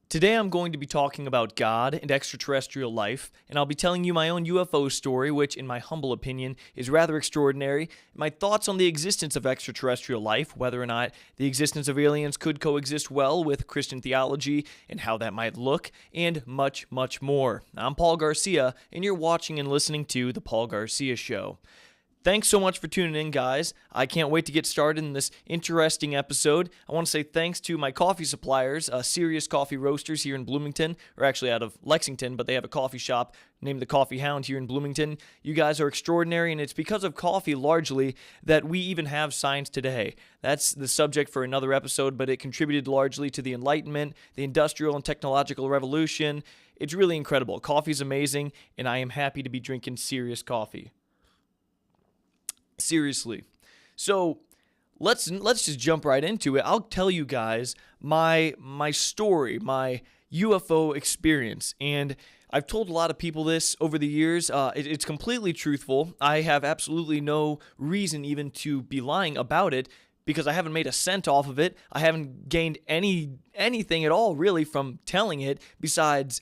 Today I'm going to be talking about God and extraterrestrial life, and I'll be telling you my own UFO story, which, in my humble opinion, is rather extraordinary, my thoughts on the existence of extraterrestrial life, whether or not the existence of aliens could coexist well with Christian theology, and how that might look, and much, much more. I'm Paul Garcia, and you're watching and listening to The Paul Garcia Show. Thanks so much for tuning in, guys. I can't wait to get started in this interesting episode. I want to say thanks to my coffee suppliers, Serious Coffee Roasters here in Bloomington, or actually out of Lexington, but they have a coffee shop named the Coffee Hound here in Bloomington. You guys are extraordinary, and it's because of coffee largely that we even have science today. That's the subject for another episode, but it contributed largely to the Enlightenment, the Industrial and Technological Revolution. It's really incredible. Coffee's amazing, and I am happy to be drinking serious coffee. Seriously. So let's just jump right into it. I'll tell you guys my story, my UFO experience, and I've told a lot of people this over the years. It's completely truthful. I have absolutely no reason even to be lying about it because I haven't made a cent off of it. I haven't gained anything at all really from telling it besides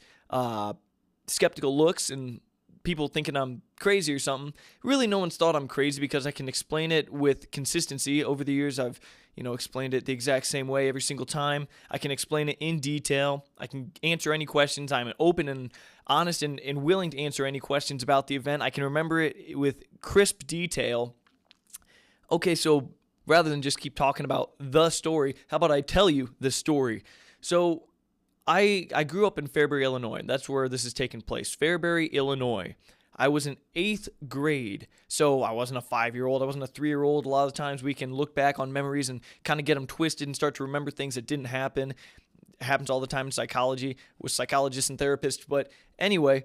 skeptical looks and people thinking I'm crazy or something. Really, no one's thought I'm crazy because I can explain it with consistency. Over the years, I've explained it the exact same way every single time. I can explain it in detail. I can answer any questions. I'm open and honest and willing to answer any questions about the event. I can remember it with crisp detail. Okay, so rather than just keep talking about the story, how about I tell you the story? So I grew up in Fairbury, Illinois. That's where this is taking place. Fairbury, Illinois. I was in 8th grade, so I wasn't a 5-year-old. I wasn't a 3-year-old. A lot of times we can look back on memories and kind of get them twisted and start to remember things that didn't happen. It happens all the time in psychology with psychologists and therapists. But anyway,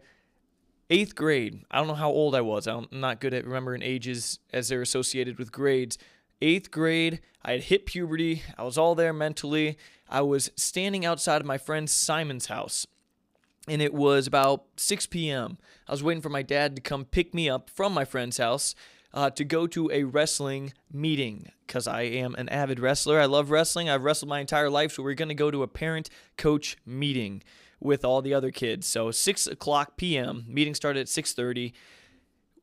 8th grade. I don't know how old I was. I'm not good at remembering ages as they're associated with grades. 8th grade, I had hit puberty. I was all there mentally. I was standing outside of my friend Simon's house, and it was about 6 p.m. I was waiting for my dad to come pick me up from my friend's house to go to a wrestling meeting because I am an avid wrestler. I love wrestling. I've wrestled my entire life, so we're going to go to a parent-coach meeting with all the other kids. So 6 o'clock p.m., meeting started at 6:30.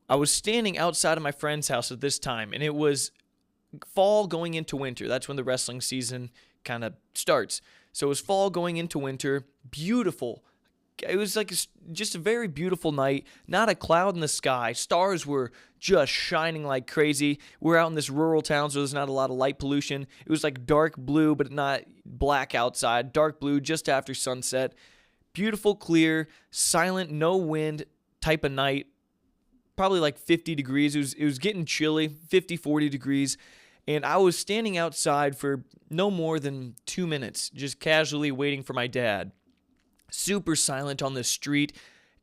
I was standing outside of my friend's house at this time, and it was fall going into winter. That's when the wrestling season kind of starts. So it was fall going into winter. Beautiful. It was like just a very beautiful night. Not a cloud in the sky. Stars were just shining like crazy. We're out in this rural town, so there's not a lot of light pollution. It was like dark blue, but not black outside. Dark blue just after sunset. Beautiful, clear, silent, no wind type of night. Probably like 50 degrees. It was getting chilly, 50, 40 degrees. And I was standing outside for no more than 2 minutes, just casually waiting for my dad. Super silent on the street.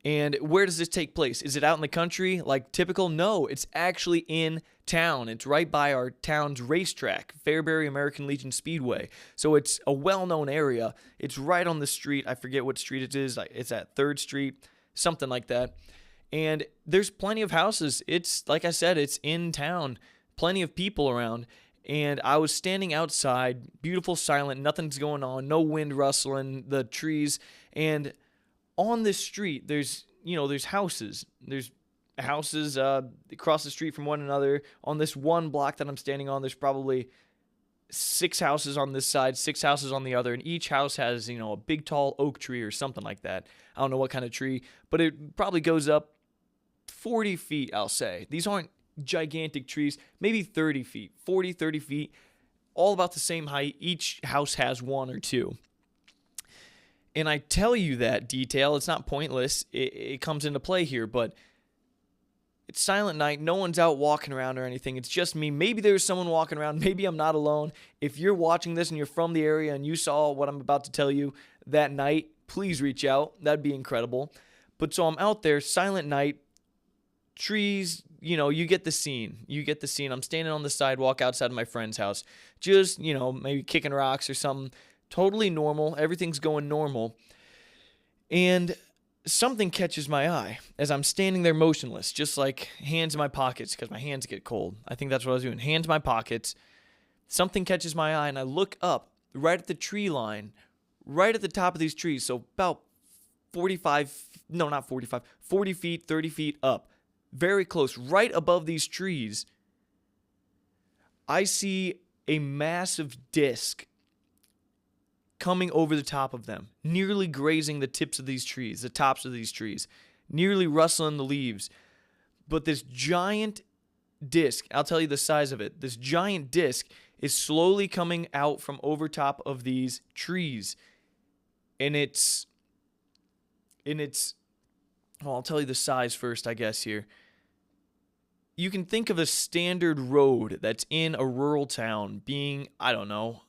And where does this take place? Is it out in the country like typical? No, it's actually in town. It's right by our town's racetrack, Fairbury American Legion Speedway. So it's a well-known area. It's right on the street. I forget what street it is. It's at 3rd Street, something like that. And there's plenty of houses. It's, like I said, it's in town. Plenty of people around. And I was standing outside, beautiful, silent, nothing's going on, no wind rustling, the trees. And on this street, there's houses. There's houses across the street from one another. On this one block that I'm standing on, there's probably 6 houses on this side, 6 houses on the other, and each house has, a big tall oak tree or something like that. I don't know what kind of tree, but it probably goes up 40 feet, I'll say. These aren't gigantic trees, maybe 30 feet, 40, 30 feet, all about the same height. Each house has 1 or 2. And I tell you that detail, it's not pointless. It comes into play here, but it's silent night. No one's out walking around or anything. It's just me. Maybe there's someone walking around. Maybe I'm not alone. If you're watching this and you're from the area and you saw what I'm about to tell you that night, please reach out. That'd be incredible. But so I'm out there, silent night, trees, you get the scene. You get the scene. I'm standing on the sidewalk outside of my friend's house, just, maybe kicking rocks or something. Totally normal. Everything's going normal. And something catches my eye as I'm standing there motionless, just like hands in my pockets because my hands get cold. I think that's what I was doing. Hands in my pockets. Something catches my eye and I look up right at the tree line, right at the top of these trees. So about 45, no, not 45, 40 feet, 30 feet up. Very close, right above these trees. I see a massive disc coming over the top of them, nearly grazing the tips of these trees, the tops of these trees, nearly rustling the leaves. But this giant disc, I'll tell you the size of it, this giant disc is slowly coming out from over top of these trees. And well, I'll tell you the size first, I guess, here. You can think of a standard road that's in a rural town being, I don't know,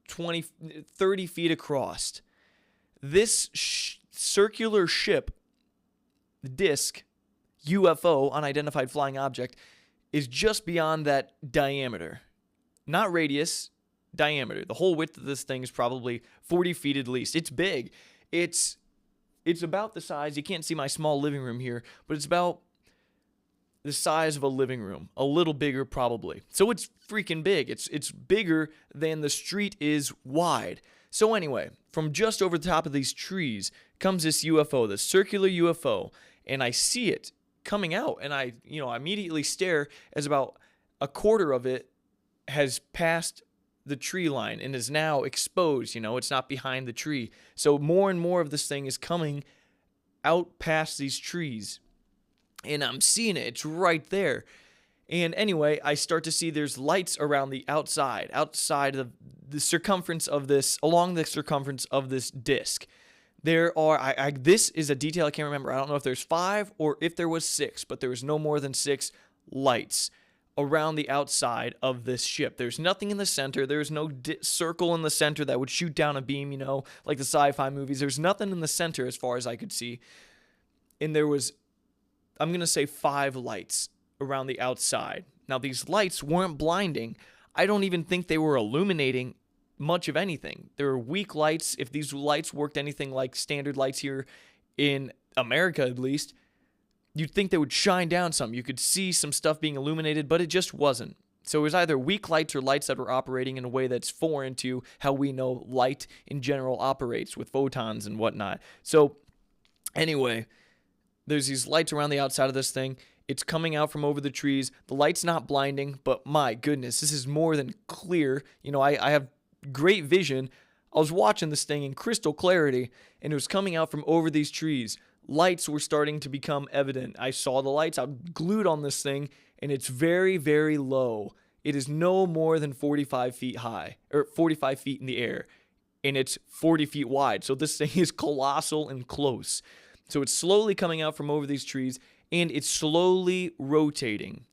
20, 30 feet across. This circular ship, the disc, UFO, unidentified flying object, is just beyond that diameter. Not radius, diameter. The whole width of this thing is probably 40 feet at least. It's big. It's about the size, you can't see my small living room here, but it's about the size of a living room, a little bigger probably. So it's freaking big. It's bigger than the street is wide. So anyway, from just over the top of these trees comes this UFO, this circular UFO, and I see it coming out, and I immediately stare as about a quarter of it has passed the tree line and is now exposed. It's not behind the tree. So more and more of this thing is coming out past these trees. And I'm seeing it. It's right there. And anyway, I start to see there's lights around the outside of the circumference of this, along the circumference of this disc. There are, this is a detail I can't remember. I don't know if there's 5 or if there was 6, but there was no more than 6 lights around the outside of this ship. There's nothing in the center. There's no circle in the center that would shoot down a beam, like the sci-fi movies. There's nothing in the center as far as I could see. And there was, I'm going to say 5 lights around the outside. Now, these lights weren't blinding. I don't even think they were illuminating much of anything. They were weak lights. If these lights worked anything like standard lights here in America, at least, you'd think they would shine down some. You could see some stuff being illuminated, but it just wasn't. So it was either weak lights or lights that were operating in a way that's foreign to how we know light in general operates with photons and whatnot. So anyway, there's these lights around the outside of this thing. It's coming out from over the trees. The light's not blinding, but my goodness, this is more than clear. I have great vision. I was watching this thing in crystal clarity, and it was coming out from over these trees. Lights were starting to become evident. I saw the lights. I'm glued on this thing, and it's very, very low. It is no more than 45 feet high, or 45 feet in the air, and it's 40 feet wide. So this thing is colossal and close. So it's slowly coming out from over these trees, and it's slowly rotating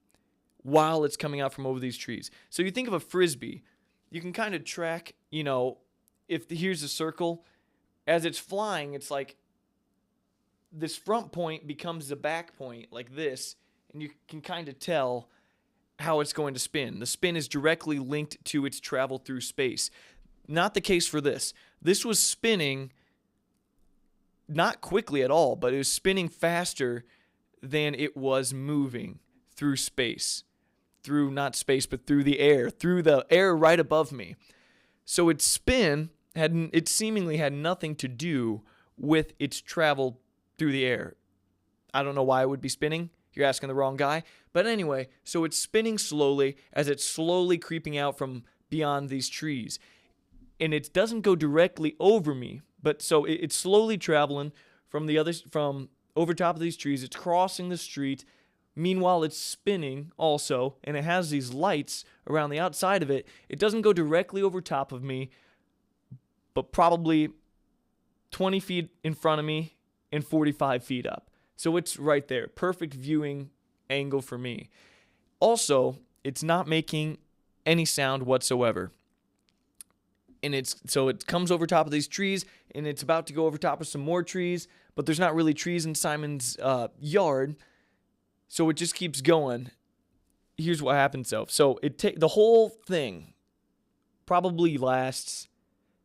while it's coming out from over these trees. So you think of a Frisbee. You can kind of track, if here's a circle. As it's flying, it's like this front point becomes the back point like this, and you can kind of tell how it's going to spin. The spin is directly linked to its travel through space. Not the case for this. This was spinning not quickly at all, but it was spinning faster than it was moving through space. Through not space, but through the air right above me. So its spin it seemingly had nothing to do with its travel through the air. I don't know why it would be spinning. You're asking the wrong guy. But anyway, so it's spinning slowly as it's slowly creeping out from beyond these trees. And it doesn't go directly over me, but so it's slowly traveling from over top of these trees. It's crossing the street. Meanwhile, it's spinning also, and it has these lights around the outside of it. It doesn't go directly over top of me, but probably 20 feet in front of me and 45 feet up. So it's right there. Perfect viewing angle for me. Also, it's not making any sound whatsoever. And so it comes over top of these trees, and it's about to go over top of some more trees, but there's not really trees in Simon's yard, so it just keeps going. Here's what happens though. So the whole thing probably lasts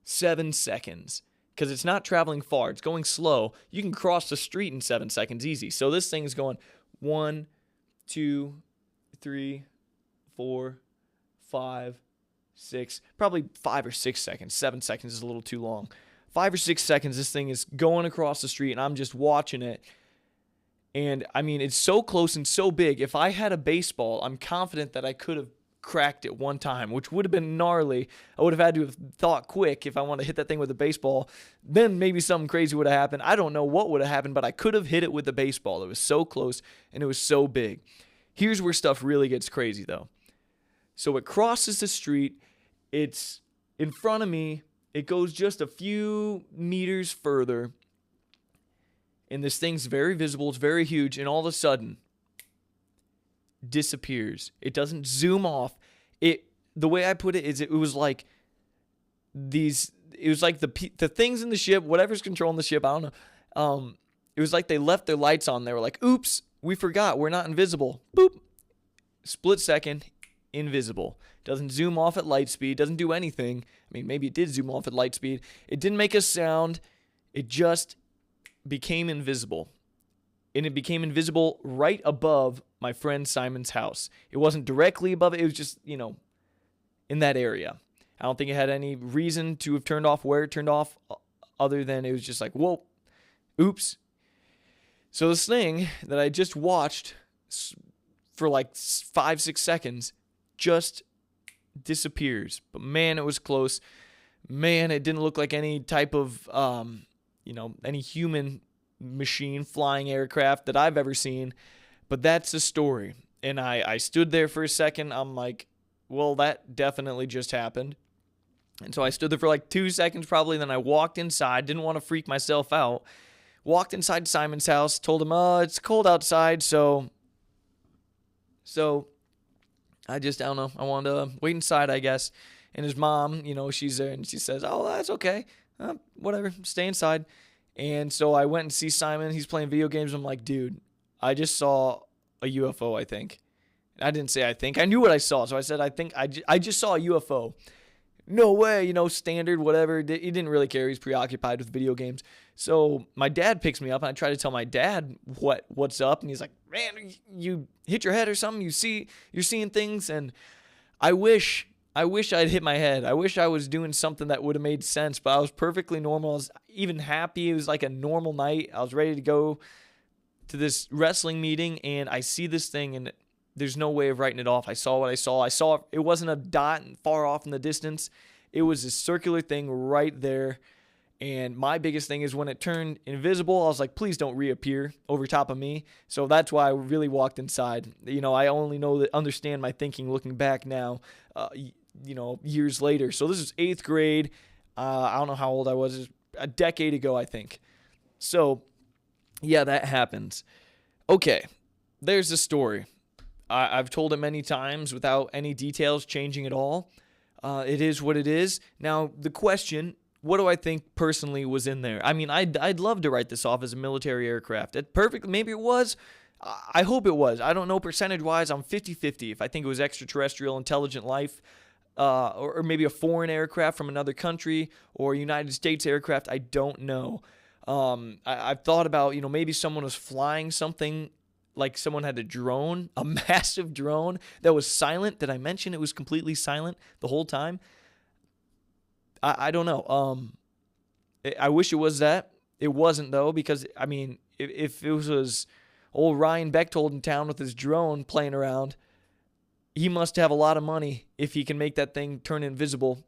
7 seconds. Because it's not traveling far. It's going slow. You can cross the street in 7 seconds easy. So this thing is going 1, 2, 3, 4, 5, 6. Probably 5 or 6 seconds. 7 seconds is a little too long. 5 or 6 seconds, this thing is going across the street, and I'm just watching it. And, I mean, it's so close and so big. If I had a baseball, I'm confident that I could have cracked it one time, which would have been gnarly. I would have had to have thought quick if I want to hit that thing with a baseball. Then maybe something crazy would have happened. I don't know what would have happened, but I could have hit it with the baseball. It was so close, and it was so big. Here's where stuff really gets crazy, though. So it crosses the street. It's in front of me. It goes just a few meters further. And this thing's very visible. It's very huge. And all of a sudden, disappears. It doesn't zoom off. The way I put it is it was like these. It was like the things in the ship, whatever's controlling the ship. I don't know. It was like they left their lights on. They were like, "Oops, we forgot. We're not invisible." Boop. Split second, invisible. Doesn't zoom off at light speed. Doesn't do anything. I mean, maybe it did zoom off at light speed. It didn't make a sound. It just became invisible. And it became invisible right above my friend Simon's house. It wasn't directly above it. It was just, in that area. I don't think it had any reason to have turned off where it turned off other than it was just like, whoa, oops. So this thing that I just watched for like 5-6 seconds just disappears. But man, it was close. Man, it didn't look like any type of, any human machine, flying aircraft that I've ever seen. But that's the story. And I stood there for a second. I'm like, well, that definitely just happened. And so I stood there for like 2 seconds probably. Then I walked inside. Didn't want to freak myself out. Walked inside Simon's house. Told him, it's cold outside. So I don't know. I wanted to wait inside, I guess. And his mom, she's there. And she says, oh, that's okay. Whatever. Stay inside. And so I went and see Simon. He's playing video games. I'm like, dude, I just saw a UFO, I think. I didn't say I think. I knew what I saw. So I said, I think I just saw a UFO. No way, standard, whatever. He didn't really care. He's preoccupied with video games. So my dad picks me up, and I try to tell my dad what's up. And he's like, man, you hit your head or something? You're seeing things? And I wish I'd hit my head. I wish I was doing something that would have made sense, but I was perfectly normal. I was even happy. It was like a normal night. I was ready to go to this wrestling meeting, and I see this thing, and there's no way of writing it off. I saw what I saw. I saw it wasn't a dot far off in the distance. It was a circular thing right there. And my biggest thing is when it turned invisible, I was like, please don't reappear over top of me. So that's why I really walked inside. I only understand my thinking looking back now, years later. So this is 8th grade. I don't know how old I was. It was a decade ago, I think. So, yeah, that happens. Okay, there's the story. I've told it many times without any details changing at all. It is what it is. Now, the question, what do I think personally was in there? I mean, I'd love to write this off as a military aircraft. Maybe it was. I hope it was. I don't know percentage-wise. I'm 50-50 if I think it was extraterrestrial intelligent life, or maybe a foreign aircraft from another country or a United States aircraft. I don't know. I've thought about, maybe someone was flying something, like someone had a drone, a massive drone that was silent. Did I mention it was completely silent the whole time? I don't know. I wish it was that. It wasn't, though, because, I mean, if it was old Ryan Bechtold in town with his drone playing around, he must have a lot of money if he can make that thing turn invisible.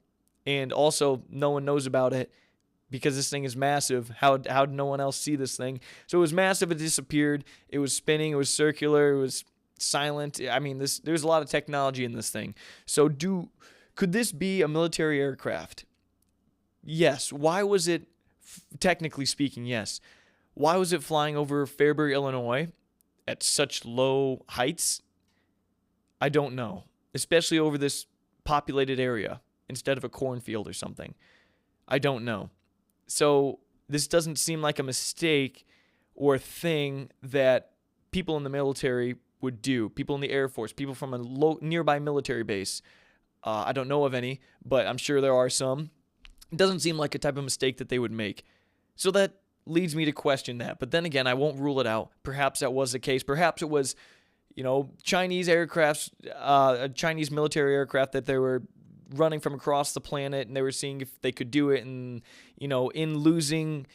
And also, no one knows about it because this thing is massive. How did no one else see this thing? So it was massive. It disappeared. It was spinning. It was circular. It was silent. I mean, there's a lot of technology in this thing. So could this be a military aircraft? Yes. Why was it, technically speaking, yes. Why was it flying over Fairbury, Illinois at such low heights? I don't know. Especially over this populated area instead of a cornfield or something. I don't know. So this doesn't seem like a mistake or a thing that people in the military would do. People in the Air Force, people from a nearby military base. I don't know of any, but I'm sure there are some. It doesn't seem like a type of mistake that they would make. So that leads me to question that. But then again, I won't rule it out. Perhaps that was the case. Perhaps it was, Chinese aircrafts, Chinese military aircraft that they were running from across the planet, and they were seeing if they could do it. And in losing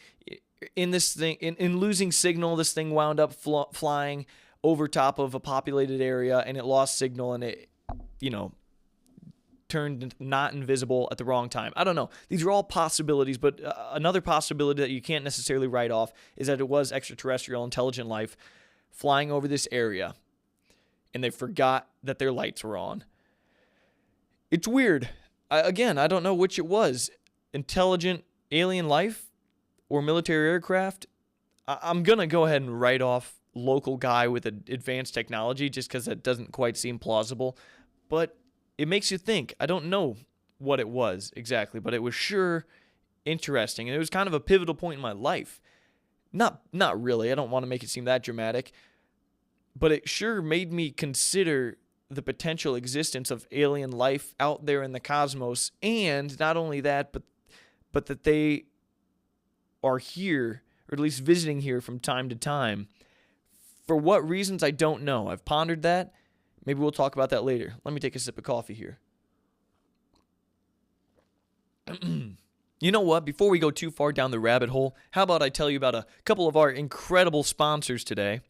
signal, this thing wound up flying over top of a populated area, and it lost signal, and it turned not invisible at the wrong time. I don't know. These are all possibilities, but another possibility that you can't necessarily write off is that it was extraterrestrial intelligent life flying over this area, and they forgot that their lights were on. It's weird. I don't know which it was. Intelligent alien life or military aircraft. I'm going to go ahead and write off local guy with advanced technology just because that doesn't quite seem plausible. But it makes you think. I don't know what it was exactly, but it was sure interesting. And it was kind of a pivotal point in my life. Not really. I don't want to make it seem that dramatic. But it sure made me consider the potential existence of alien life out there in the cosmos. And not only that, but that they are here, or at least visiting here from time to time. For what reasons, I don't know. I've pondered that. Maybe we'll talk about that later. Let me take a sip of coffee here. You know what? Before we go too far down the rabbit hole, how about I tell you about a couple of our incredible sponsors today?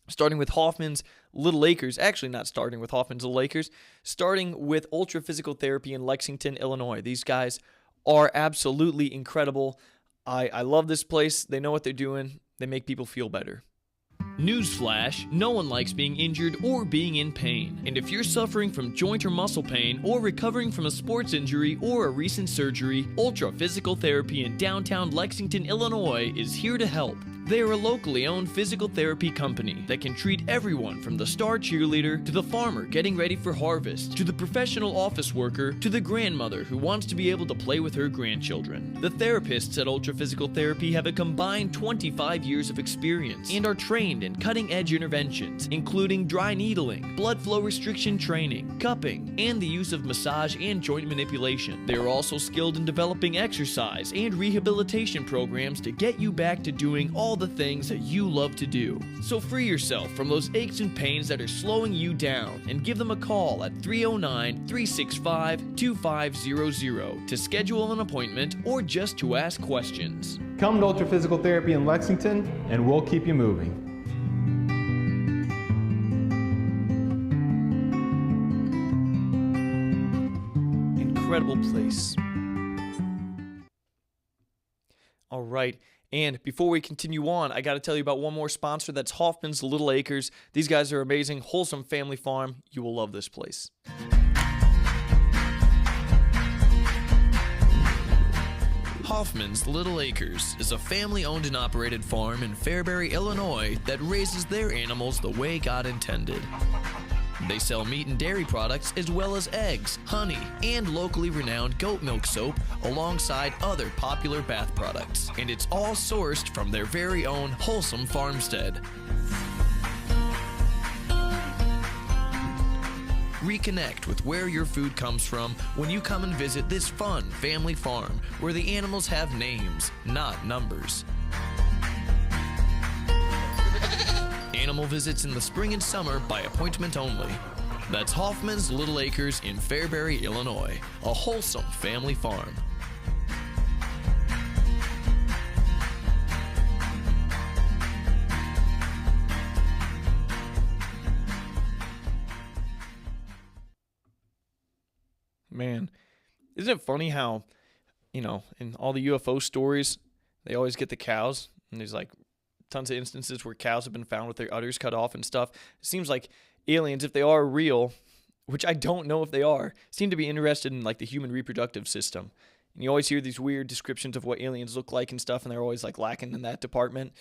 Starting with Hoffman's Little Acres. Actually, not starting with Hoffman's Little Acres. Starting with Ultra Physical Therapy in Lexington, Illinois. These guys are absolutely incredible. I love this place. They know what they're doing. They make people feel better. Newsflash, no one likes being injured or being in pain. And if you're suffering from joint or muscle pain or recovering from a sports injury or a recent surgery, Ultra Physical Therapy in downtown Lexington, Illinois is here to help. They are a locally owned physical therapy company that can treat everyone from the star cheerleader to the farmer getting ready for harvest, to the professional office worker, to the grandmother who wants to be able to play with her grandchildren. The therapists at Ultra Physical Therapy have a combined 25 years of experience and are trained in cutting-edge interventions, including dry needling, blood flow restriction training, cupping, and the use of massage and joint manipulation. They are also skilled in developing exercise and rehabilitation programs to get you back to doing all the things that you love to do. So free yourself from those aches and pains that are slowing you down and give them a call at 309-365-2500 to schedule an appointment or just to ask questions. Come to Ultra Physical Therapy in Lexington and we'll keep you moving. Incredible place. All right. And before we continue on, I got to tell you about one more sponsor. That's Hoffman's Little Acres. These guys are amazing. Wholesome family farm. You will love this place. Hoffman's Little Acres is a family-owned and operated farm in Fairbury, Illinois that raises their animals the way God intended. They sell meat and dairy products as well as eggs, honey, and locally renowned goat milk soap alongside other popular bath products. And it's all sourced from their very own wholesome farmstead. Reconnect with where your food comes from when you come and visit this fun family farm where the animals have names, not numbers. Animal visits in the spring and summer by appointment only. That's Hoffman's Little Acres in Fairbury, Illinois, a wholesome family farm. Man, isn't it funny how, in all the UFO stories, they always get the cows, and there's like tons of instances where cows have been found with their udders cut off and stuff. It seems like aliens, if they are real, which I don't know if they are, seem to be interested in like the human reproductive system. And you always hear these weird descriptions of what aliens look like and stuff, and they're always like lacking in that department.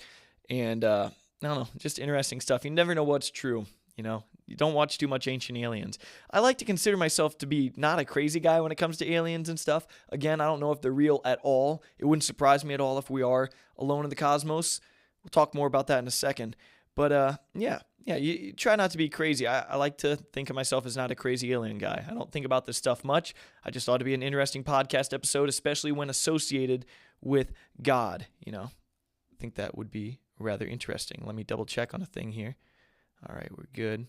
And I don't know, just interesting stuff. You never know what's true, You don't watch too much Ancient Aliens. I like to consider myself to be not a crazy guy when it comes to aliens and stuff. Again, I don't know if they're real at all. It wouldn't surprise me at all if we are alone in the cosmos. We'll talk more about that in a second. But yeah, you try not to be crazy. I like to think of myself as not a crazy alien guy. I don't think about this stuff much. I just thought it'd be an interesting podcast episode, especially when associated with God. I think that would be rather interesting. Let me double check on a thing here. All right, we're good.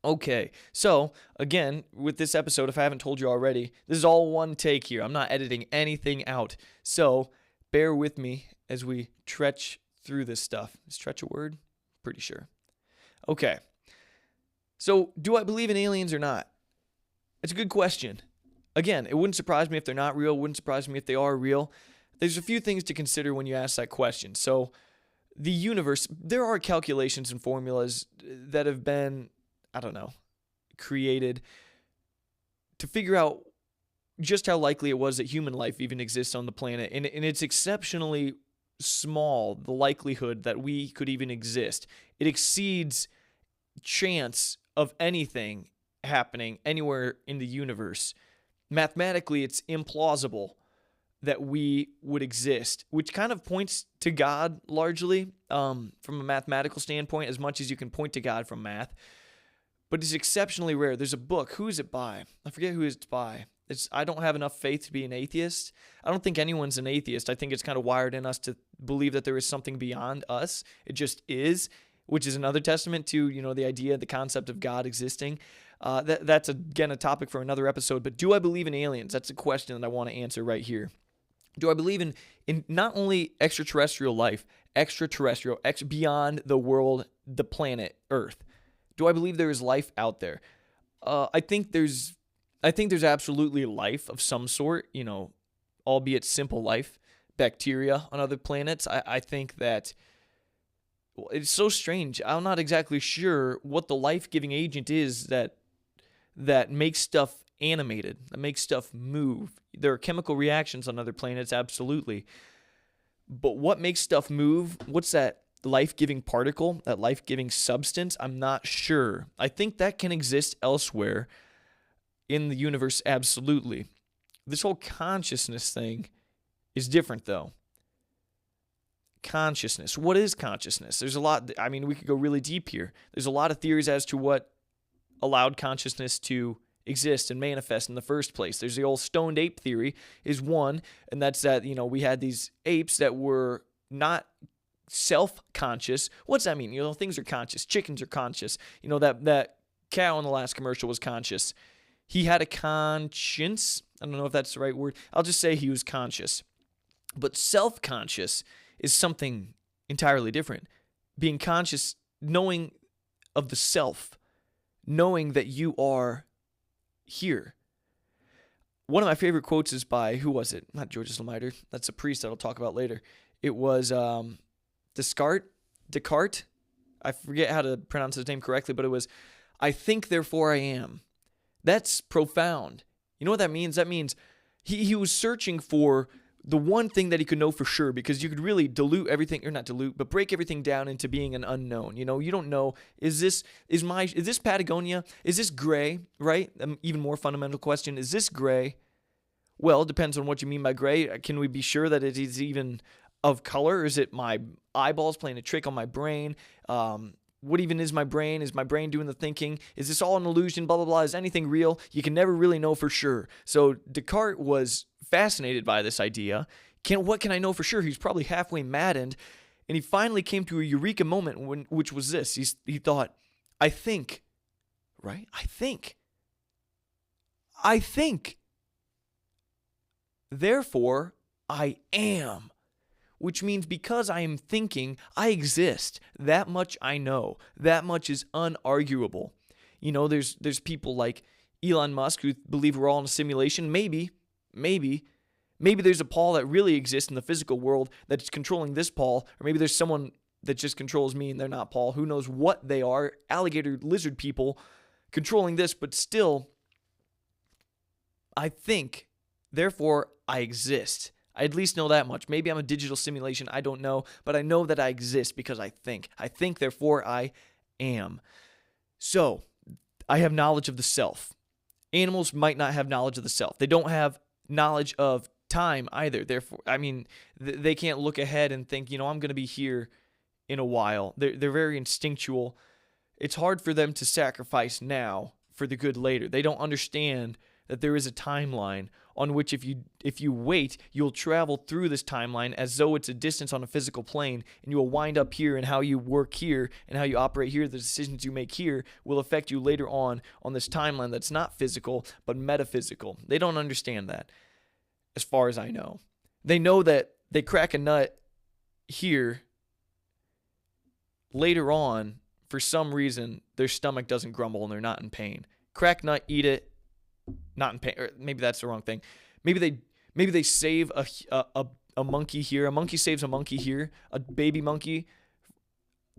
Okay, so again, with this episode, if I haven't told you already, this is all one take here. I'm not editing anything out. So bear with me as we tretch through this stuff. Is tretch a word? Pretty sure. Okay, so do I believe in aliens or not? It's a good question. Again, it wouldn't surprise me if they're not real. It wouldn't surprise me if they are real. There's a few things to consider when you ask that question. So the universe, there are calculations and formulas that have been, I don't know, created to figure out just how likely it was that human life even exists on the planet. And it's exceptionally small, the likelihood that we could even exist. It exceeds chance of anything happening anywhere in the universe. Mathematically, it's implausible that we would exist, which kind of points to God largely from a mathematical standpoint, as much as you can point to God from math. But it's exceptionally rare. There's a book. Who is it by? I forget who it's by. I don't have enough faith to be an atheist. I don't think anyone's an atheist. I think it's kind of wired in us to believe that there is something beyond us. It just is, which is another testament to, the idea, the concept of God existing. That's, again, a topic for another episode. But do I believe in aliens? That's a question that I want to answer right here. Do I believe in not only extraterrestrial life, beyond the world, the planet Earth? Do I believe there is life out there? I think there's absolutely life of some sort, albeit simple life, bacteria on other planets. I think that it's so strange. I'm not exactly sure what the life-giving agent is that makes stuff animated, that makes stuff move. There are chemical reactions on other planets, absolutely. But what makes stuff move? What's that life-giving particle, that life-giving substance? I'm not sure. I think that can exist elsewhere in the universe, absolutely. This whole consciousness thing is different, though. Consciousness. What is consciousness? There's a lot. We could go really deep here. There's a lot of theories as to what allowed consciousness to exist and manifest in the first place. There's the old stoned ape theory is one, and that's that, we had these apes that were not self-conscious. What's that mean? Things are conscious. Chickens are conscious. That cow in the last commercial was conscious. He had a conscience. I don't know if that's the right word. I'll just say he was conscious. But self-conscious is something entirely different. Being conscious, knowing of the self, knowing that you are here. One of my favorite quotes is by, who was it? Not Georges Lemaitre. That's a priest that I'll talk about later. It was Descartes. I forget how to pronounce his name correctly, but it was, I think, therefore I am. That's profound. You know what that means? That means he was searching for the one thing that he could know for sure, because you could really dilute everything, or not dilute, but break everything down into being an unknown. You don't know, is this Patagonia? Is this gray, right? Even more fundamental question, is this gray? Well, it depends on what you mean by gray. Can we be sure that it is even of color? Is it my eyeballs playing a trick on my brain? What even is my brain? Is my brain doing the thinking? Is this all an illusion? Blah, blah, blah. Is anything real? You can never really know for sure. So Descartes was fascinated by this idea. What can I know for sure? He's probably halfway maddened. And he finally came to a eureka moment, which was this. He thought, I think, right? I think. Therefore, I am. Which means because I am thinking, I exist. That much I know. That much is unarguable. There's people like Elon Musk who believe we're all in a simulation. Maybe there's a Paul that really exists in the physical world that's controlling this Paul, or maybe there's someone that just controls me and they're not Paul. Who knows what they are? Alligator lizard people controlling this, but still, I think, therefore I exist. I at least know that much. Maybe I'm a digital simulation. I don't know. But I know that I exist because I think. I think, therefore, I am. So, I have knowledge of the self. Animals might not have knowledge of the self. They don't have knowledge of time either. Therefore, they can't look ahead and think, I'm going to be here in a while. They're very instinctual. It's hard for them to sacrifice now for the good later. They don't understand that there is a timeline. on which if you wait, you'll travel through this timeline as though it's a distance on a physical plane, and you will wind up here, and how you work here and how you operate here, the decisions you make here will affect you later on this timeline that's not physical but metaphysical. They don't understand that, as far as I know. They know that they crack a nut here, later on, for some reason, their stomach doesn't grumble and they're not in pain. Crack nut, eat it, not in pain. Or maybe that's the wrong thing. Maybe they save a monkey here. A monkey saves a monkey here, a baby monkey.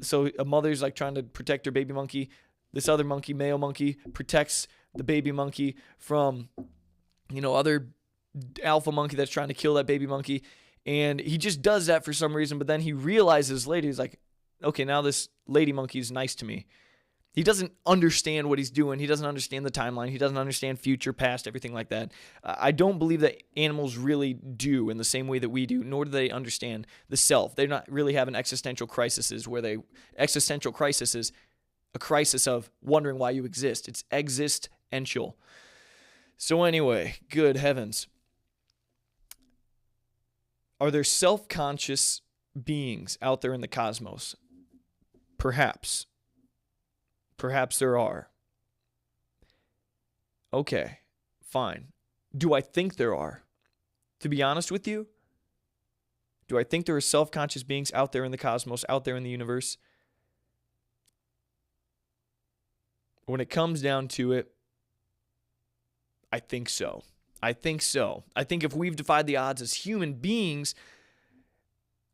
So a mother's like trying to protect her baby monkey. This other monkey, male monkey, protects the baby monkey from, other alpha monkey that's trying to kill that baby monkey. And he just does that for some reason, but then he realizes later, he's like, okay, now this lady monkey is nice to me. He doesn't understand what he's doing. He doesn't understand the timeline. He doesn't understand future, past, everything like that. I don't believe that animals really do in the same way that we do, nor do they understand the self. They're not really having existential crises existential crisis is a crisis of wondering why you exist. It's existential. So anyway, good heavens. Are there self-conscious beings out there in the cosmos? Perhaps. Perhaps there are. Okay, fine. Do I think there are? To be honest with you, do I think there are self-conscious beings out there in the cosmos, out there in the universe? When it comes down to it, I think so. I think if we've defied the odds as human beings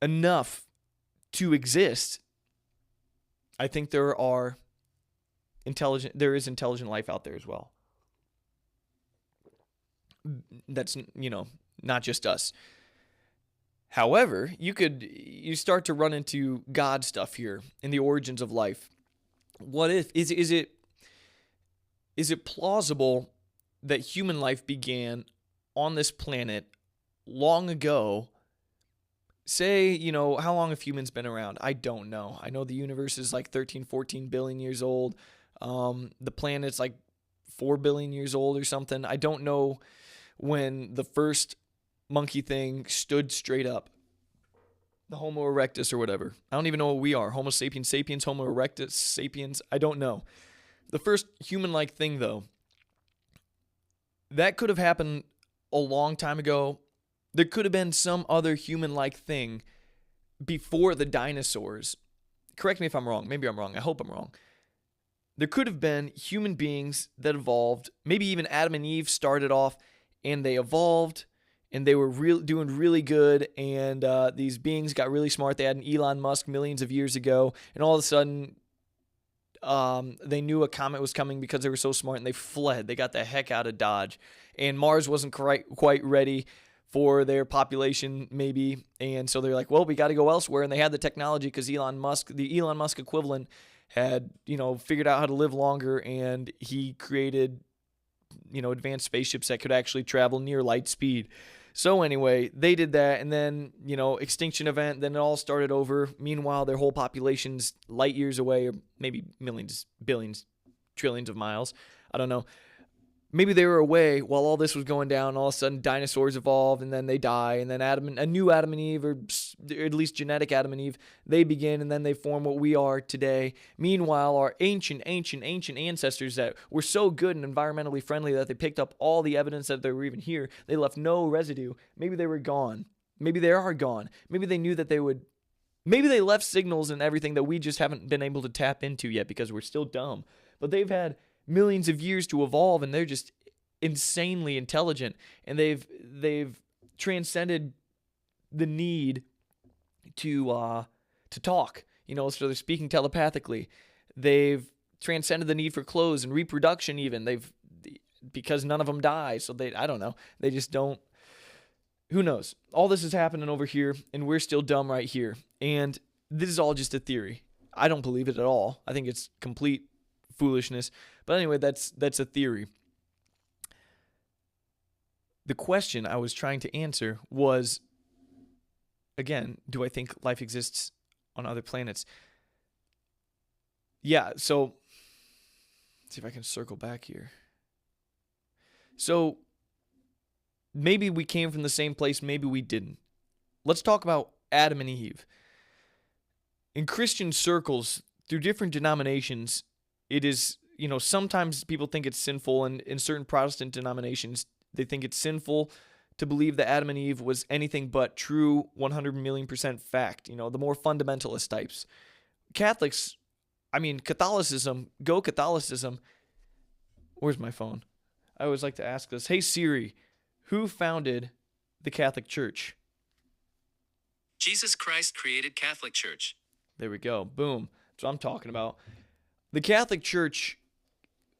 enough to exist, I think there is intelligent life out there as well. That's, not just us. However, you start to run into God stuff here in the origins of life. What if, is it plausible that human life began on this planet long ago? Say, how long have humans been around? I don't know. I know the universe is like 13, 14 billion years old. The planet's like 4 billion years old or something. I don't know when the first monkey thing stood straight up. The Homo erectus or whatever. I don't even know what we are. Homo sapiens sapiens, Homo erectus sapiens. I don't know. The first human-like thing, though, that could have happened a long time ago. There could have been some other human-like thing before the dinosaurs. Correct me if I'm wrong. Maybe I'm wrong. I hope I'm wrong. There could have been human beings that evolved. Maybe even Adam and Eve started off and they evolved and they were doing really good. And these beings got really smart. They had an Elon Musk millions of years ago. And all of a sudden, they knew a comet was coming because they were so smart and they fled. They got the heck out of Dodge. And Mars wasn't quite ready for their population, maybe. And so they're like, well, we got to go elsewhere. And they had the technology because the Elon Musk equivalent had, figured out how to live longer, and he created, advanced spaceships that could actually travel near light speed. So anyway, they did that, and then, extinction event, then it all started over. Meanwhile, their whole population's light years away, or maybe millions, billions, trillions of miles. I don't know. Maybe they were away while all this was going down. All of a sudden, dinosaurs evolve, and then they die. And then a new Adam and Eve, or at least genetic Adam and Eve, they begin, and then they form what we are today. Meanwhile, our ancient ancestors that were so good and environmentally friendly that they picked up all the evidence that they were even here, they left no residue. Maybe they were gone. Maybe they are gone. Maybe they knew that they would. Maybe they left signals and everything that we just haven't been able to tap into yet because we're still dumb. But they've had millions of years to evolve, and they're just insanely intelligent, and they've transcended the need to talk, so they're speaking telepathically. They've transcended the need for clothes and reproduction even. Because none of them die, so I don't know. They just don't. Who knows? All this is happening over here, and we're still dumb right here. And this is all just a theory. I don't believe it at all. I think it's complete foolishness. But anyway, that's a theory. The question I was trying to answer was, again, do I think life exists on other planets? Yeah, so let's see if I can circle back here. So maybe we came from the same place, maybe we didn't. Let's talk about Adam and Eve. In Christian circles, through different denominations, it is, sometimes people think it's sinful, and in certain Protestant denominations, they think it's sinful to believe that Adam and Eve was anything but true 100,000,000% fact, the more fundamentalist types. Catholicism, go Catholicism. Where's my phone? I always like to ask this. Hey Siri, who founded the Catholic Church? Jesus Christ created Catholic Church. There we go. Boom. That's what I'm talking about. The Catholic Church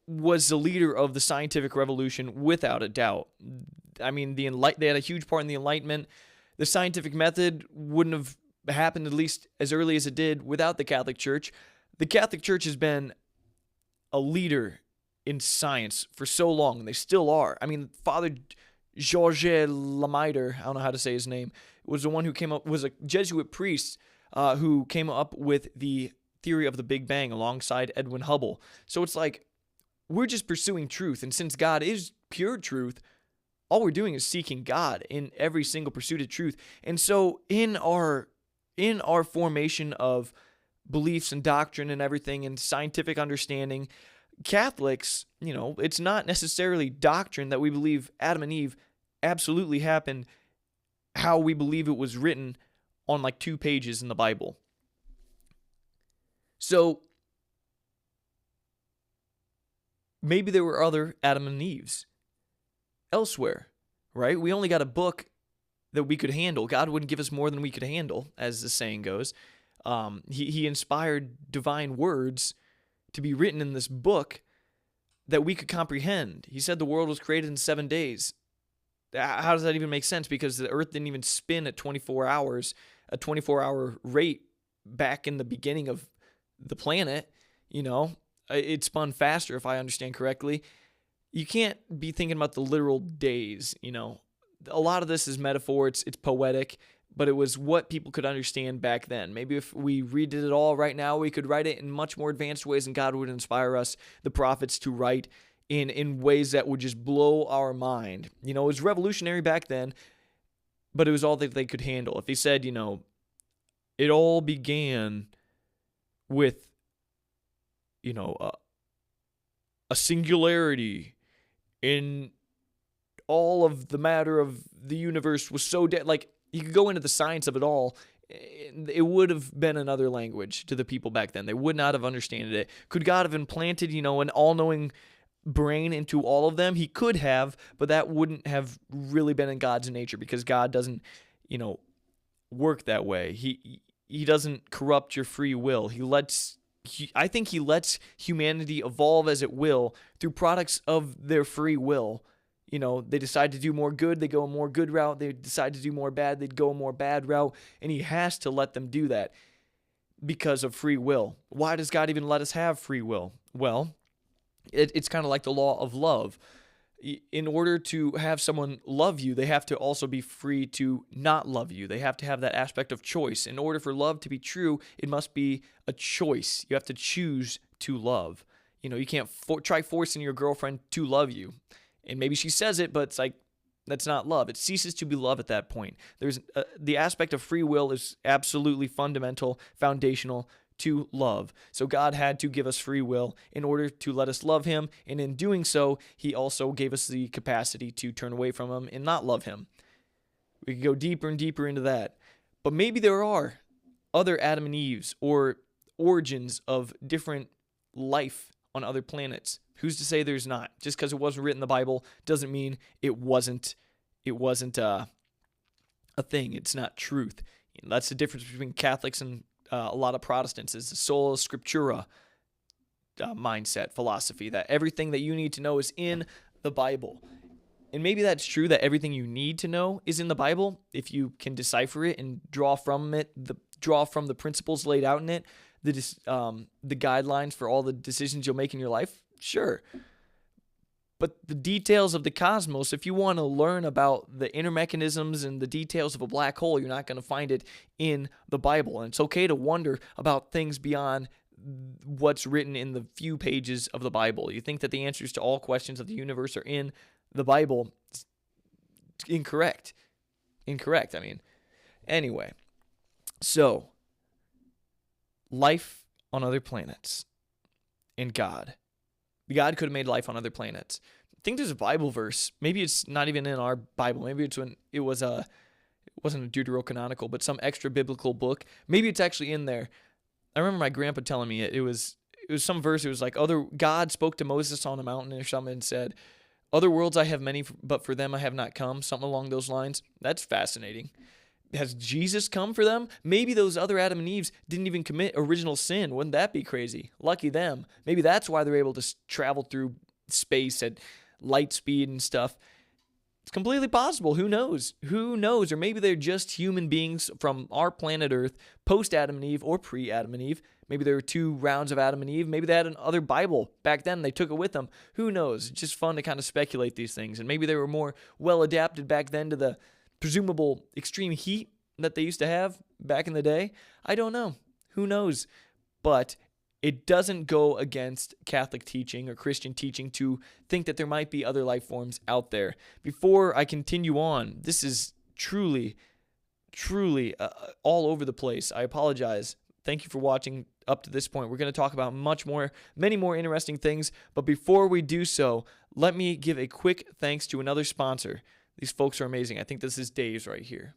was the leader of the scientific revolution without a doubt. They had a huge part in the Enlightenment. The scientific method wouldn't have happened, at least as early as it did, without the Catholic Church. The Catholic Church has been a leader in science for so long, and they still are. Father Georges Lemaitre, I don't know how to say his name, was the one who was a Jesuit priest who came up with the theory of the Big Bang alongside Edwin Hubble. So it's like, we're just pursuing truth, and since God is pure truth, all we're doing is seeking God in every single pursuit of truth. And so in our formation of beliefs and doctrine and everything and scientific understanding, Catholics, it's not necessarily doctrine that we believe Adam and Eve absolutely happened how we believe it was written on like 2 pages in the Bible. So maybe there were other Adam and Eves elsewhere, right? We only got a book that we could handle. God wouldn't give us more than we could handle, as the saying goes. He inspired divine words to be written in this book that we could comprehend. He said the world was created in 7 days. How does that even make sense? Because the earth didn't even spin at 24 hours, a 24-hour rate back in the beginning of the planet. It spun faster, if I understand correctly. You can't be thinking about the literal days, A lot of this is metaphor, it's poetic, but it was what people could understand back then. Maybe if we redid it all right now, we could write it in much more advanced ways, and God would inspire us, the prophets, to write in ways that would just blow our mind. It was revolutionary back then, but it was all that they could handle. If he said, it all began with, a singularity in all of the matter of the universe was so dead. Like, you could go into the science of it all. It would have been another language to the people back then. They would not have understood it. Could God have implanted, an all-knowing brain into all of them? He could have, but that wouldn't have really been in God's nature, because God doesn't, work that way. He doesn't corrupt your free will. I think he lets humanity evolve as it will through products of their free will. They decide to do more good, they go a more good route. They decide to do more bad, they'd go a more bad route. And he has to let them do that because of free will. Why does God even let us have free will? Well, it's kind of like the law of love. In order to have someone love you, they have to also be free to not love you. They have to have that aspect of choice. In order for love to be true, it must be a choice. You have to choose to love. You can't try forcing your girlfriend to love you. And maybe she says it, but it's like, that's not love. It ceases to be love at that point. There's the aspect of free will is absolutely fundamental, foundational to love. So God had to give us free will in order to let us love him. And in doing so, he also gave us the capacity to turn away from him and not love him. We could go deeper and deeper into that. But maybe there are other Adam and Eves or origins of different life on other planets. Who's to say there's not? Just because it wasn't written in the Bible doesn't mean it wasn't a thing. It's not truth. That's the difference between Catholics and a lot of Protestants, is the sola scriptura mindset, philosophy, that everything that you need to know is in the Bible. And maybe that's true, that everything you need to know is in the Bible if you can decipher it and draw from the principles laid out in it, the guidelines for all the decisions you'll make in your life. Sure. But the details of the cosmos, if you want to learn about the inner mechanisms and the details of a black hole, you're not going to find it in the Bible. And it's okay to wonder about things beyond what's written in the few pages of the Bible. You think that the answers to all questions of the universe are in the Bible. incorrect. Incorrect, I mean. Anyway, so life on other planets and God. God could have made life on other planets. I think there's a Bible verse. Maybe it's not even in our Bible. Maybe it's when it wasn't a deuterocanonical, but some extra biblical book. Maybe it's actually in there. I remember my grandpa telling me it. It was some verse. It was like God spoke to Moses on a mountain or something and said, "Other worlds I have many, but for them I have not come." Something along those lines. That's fascinating. Has Jesus come for them? Maybe those other Adam and Eves didn't even commit original sin. Wouldn't that be crazy? Lucky them. Maybe that's why they're able to travel through space at light speed and stuff. It's completely possible. Who knows? Who knows? Or maybe they're just human beings from our planet Earth, post-Adam and Eve or pre-Adam and Eve. Maybe there were 2 rounds of Adam and Eve. Maybe they had another Bible back then. They took it with them. Who knows? It's just fun to kind of speculate these things. And maybe they were more well-adapted back then to the presumable extreme heat that they used to have back in the day. I don't know. Who knows? But it doesn't go against Catholic teaching or Christian teaching to think that there might be other life forms out there. Before I continue on, this is truly all over the place. I apologize. Thank you for watching up to this point. We're going to talk about many more interesting things. But before we do so, let me give a quick thanks to another sponsor. These folks are amazing. I think this is Dave's right here.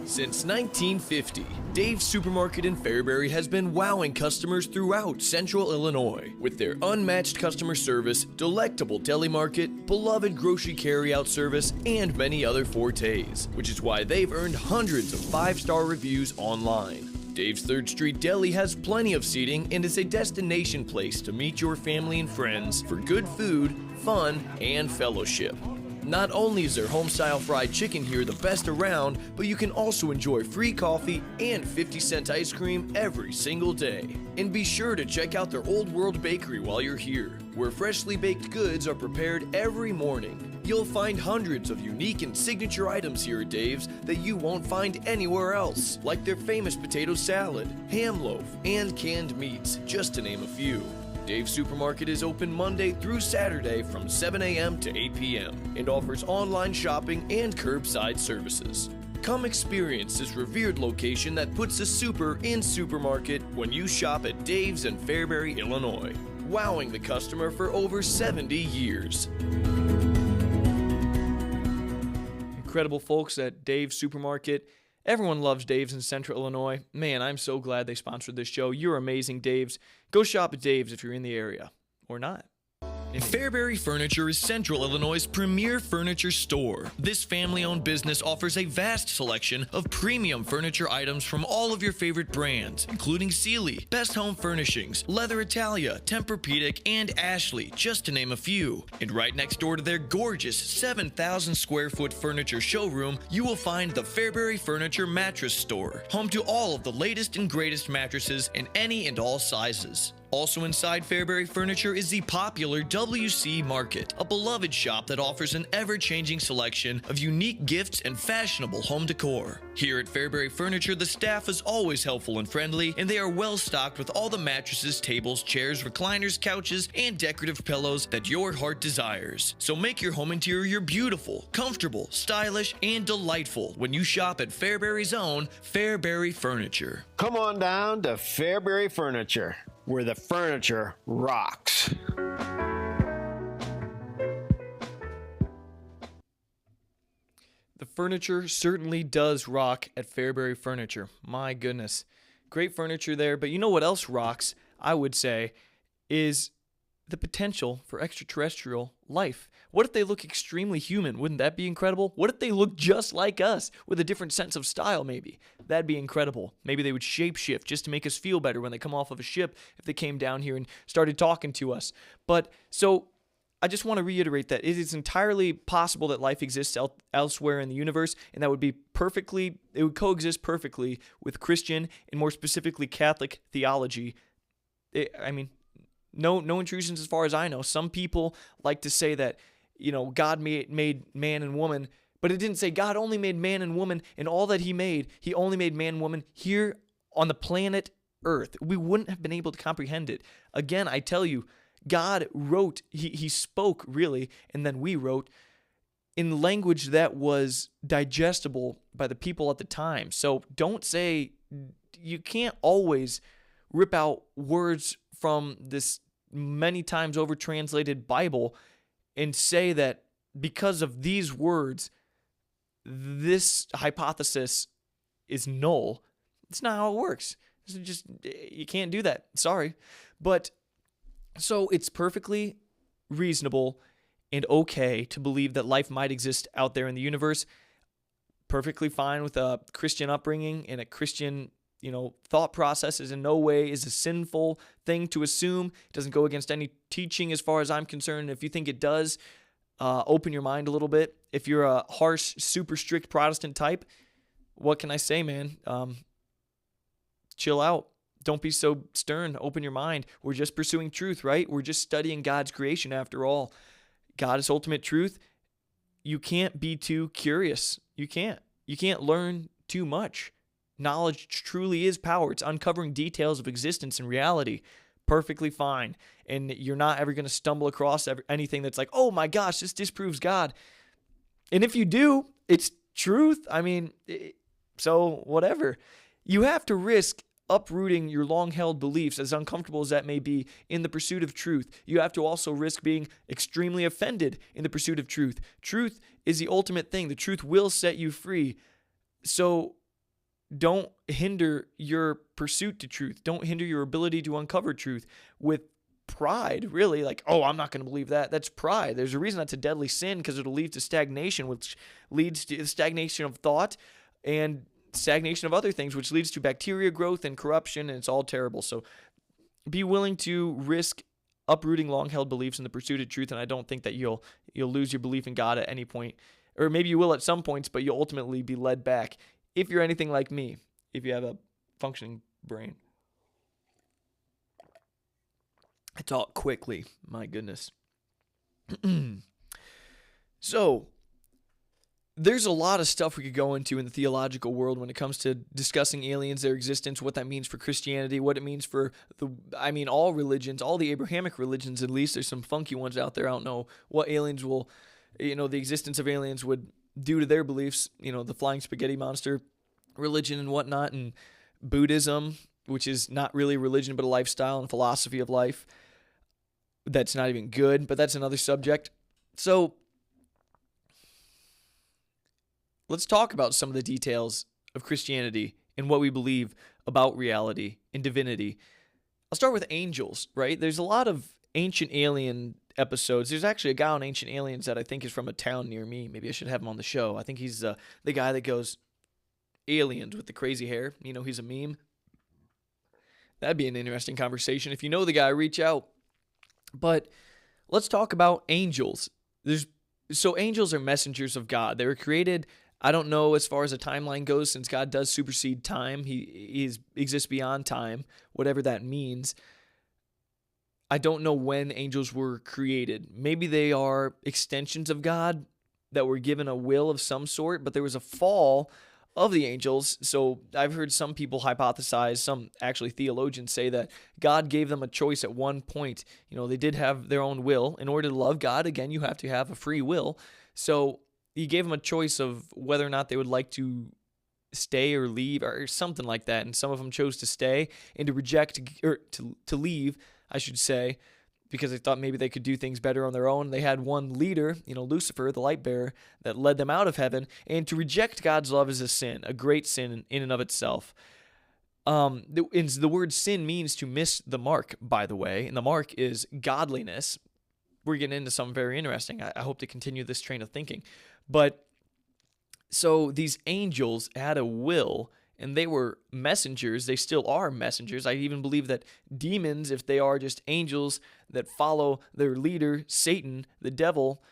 Since 1950, Dave's Supermarket in Fairbury has been wowing customers throughout Central Illinois with their unmatched customer service, delectable deli market, beloved grocery carryout service, and many other fortes, which is why they've earned hundreds of 5-star reviews online. Dave's 3rd Street Deli has plenty of seating and is a destination place to meet your family and friends for good food, fun, and fellowship. Not only is their home-style fried chicken here the best around, but you can also enjoy free coffee and 50-cent ice cream every single day. And be sure to check out their Old World Bakery while you're here, where freshly baked goods are prepared every morning. You'll find hundreds of unique and signature items here at Dave's that you won't find anywhere else, like their famous potato salad, ham loaf, and canned meats, just to name a few. Dave's Supermarket is open Monday through Saturday from 7 a.m. to 8 p.m. and offers online shopping and curbside services. Come experience this revered location that puts the super in supermarket when you shop at Dave's in Fairbury, Illinois, wowing the customer for over 70 years. Incredible folks at Dave's Supermarket. Everyone loves Dave's in Central Illinois. Man, I'm so glad they sponsored this show. You're amazing, Dave's. Go shop at Dave's if you're in the area. Or not. Fairbury Furniture is Central Illinois' premier furniture store. This family-owned business offers a vast selection of premium furniture items from all of your favorite brands, including Sealy, Best Home Furnishings, Leather Italia, Tempur-Pedic, and Ashley, just to name a few. And right next door to their gorgeous 7,000 square foot furniture showroom, you will find the Fairbury Furniture Mattress Store, home to all of the latest and greatest mattresses in any and all sizes. Also inside Fairbury Furniture is the popular WC Market, a beloved shop that offers an ever-changing selection of unique gifts and fashionable home decor. Here at Fairbury Furniture, the staff is always helpful and friendly, and they are well stocked with all the mattresses, tables, chairs, recliners, couches, and decorative pillows that your heart desires. So make your home interior beautiful, comfortable, stylish, and delightful when you shop at Fairbury's own Fairbury Furniture. Come on down to Fairbury Furniture, where the furniture rocks. The furniture certainly does rock at Fairbury Furniture. My goodness. Great furniture there. But you know what else rocks, I would say, is the potential for extraterrestrial life. What if they look extremely human? Wouldn't that be incredible? What if they look just like us with a different sense of style maybe? That'd be incredible. Maybe they would shapeshift just to make us feel better when they come off of a ship if they came down here and started talking to us. But so I just want to reiterate that it is entirely possible that life exists elsewhere in the universe, and that would be it would coexist perfectly with Christian and more specifically Catholic theology. No intrusions as far as I know. Some people like to say that, God made man and woman, but it didn't say God only made man and woman, and all that he made, he only made man and woman here on the planet Earth. We wouldn't have been able to comprehend it. Again, I tell you, God wrote, he spoke really, and then we wrote in language that was digestible by the people at the time. So don't say, you can't always rip out words from this many times over translated Bible and say that because of these words, this hypothesis is null. It's not how it works. It's just, you can't do that. Sorry. But so it's perfectly reasonable and okay to believe that life might exist out there in the universe. Perfectly fine with a Christian upbringing and a Christian, thought process. Is in no way is a sinful thing to assume. It doesn't go against any teaching as far as I'm concerned. If you think it does, open your mind a little bit. If you're a harsh, super strict Protestant type, what can I say, man? Chill out. Don't be so stern. Open your mind. We're just pursuing truth, right? We're just studying God's creation after all. God is ultimate truth. You can't be too curious. You can't. You can't learn too much. Knowledge truly is power. It's uncovering details of existence and reality. Perfectly fine. And you're not ever going to stumble across anything that's like, oh my gosh, this disproves God. And if you do, it's truth. I mean, so whatever. You have to risk uprooting your long-held beliefs, as uncomfortable as that may be, in the pursuit of truth. You have to also risk being extremely offended in the pursuit of truth. Truth is the ultimate thing. The truth will set you free. So don't hinder your pursuit to truth. Don't hinder your ability to uncover truth with pride, really. Like, oh, I'm not going to believe that. That's pride. There's a reason that's a deadly sin, because it'll lead to stagnation, which leads to stagnation of thought and stagnation of other things, which leads to bacteria growth and corruption, and it's all terrible. So be willing to risk uprooting long-held beliefs in the pursuit of truth, and I don't think that you'll lose your belief in God at any point. Or maybe you will at some points, but you'll ultimately be led back if you're anything like me, if you have a functioning brain. I talk quickly, my goodness. So, there's a lot of stuff we could go into in the theological world when it comes to discussing aliens, their existence, what that means for Christianity, what it means for all religions, all the Abrahamic religions at least. There's some funky ones out there. I don't know what aliens will, the existence of aliens would do to their beliefs, the flying spaghetti monster religion and whatnot, and Buddhism, which is not really religion but a lifestyle and philosophy of life. That's not even good, but that's another subject. So, let's talk about some of the details of Christianity and what we believe about reality and divinity. I'll start with angels, right? There's a lot of Ancient Alien episodes. There's actually a guy on Ancient Aliens that I think is from a town near me. Maybe I should have him on the show. I think he's the guy that goes, aliens with the crazy hair. He's a meme. That'd be an interesting conversation. If you know the guy, reach out. But let's talk about angels. So angels are messengers of God. They were created, I don't know as far as a timeline goes, since God does supersede time. He exists beyond time, whatever that means. I don't know when angels were created. Maybe they are extensions of God that were given a will of some sort, but there was a fall of the angels. So I've heard some people hypothesize, some actually theologians say that God gave them a choice at one point. They did have their own will. In order to love God, again, you have to have a free will. So he gave them a choice of whether or not they would like to stay or leave or something like that. And some of them chose to stay and to reject, or to leave, I should say, because they thought maybe they could do things better on their own. They had one leader, Lucifer, the light bearer, that led them out of heaven. And to reject God's love is a sin, a great sin in and of itself. The word sin means to miss the mark, by the way, and the mark is godliness. We're getting into something very interesting. I hope to continue this train of thinking. But so these angels had a will, and they were messengers. They still are messengers. I even believe that demons, if they are just angels that follow their leader, Satan, the devil,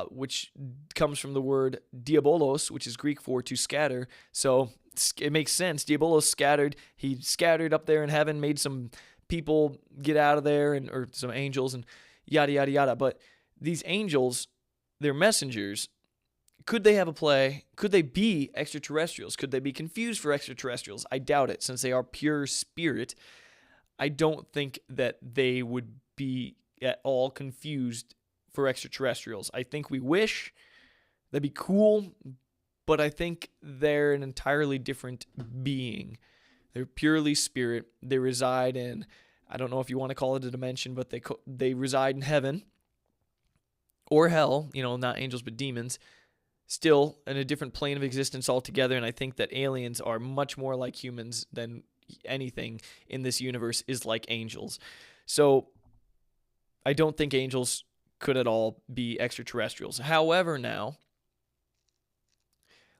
which comes from the word diabolos, which is Greek for to scatter. So it makes sense. Diabolos scattered. He scattered up there in heaven, made some people get out of there, or some angels, and yada, yada, yada. But these angels, they're messengers. Could they have a play? Could they be extraterrestrials? Could they be confused for extraterrestrials? I doubt it, since they are pure spirit. I don't think that they would be at all confused for extraterrestrials. I think we wish. That'd be cool, but I think they're an entirely different being. They're purely spirit. They reside in, I don't know if you want to call it a dimension, but they reside in heaven or hell, not angels but demons, still in a different plane of existence altogether. And I think that aliens are much more like humans than anything in this universe is like angels. So I don't think angels could at all be extraterrestrials. However, now,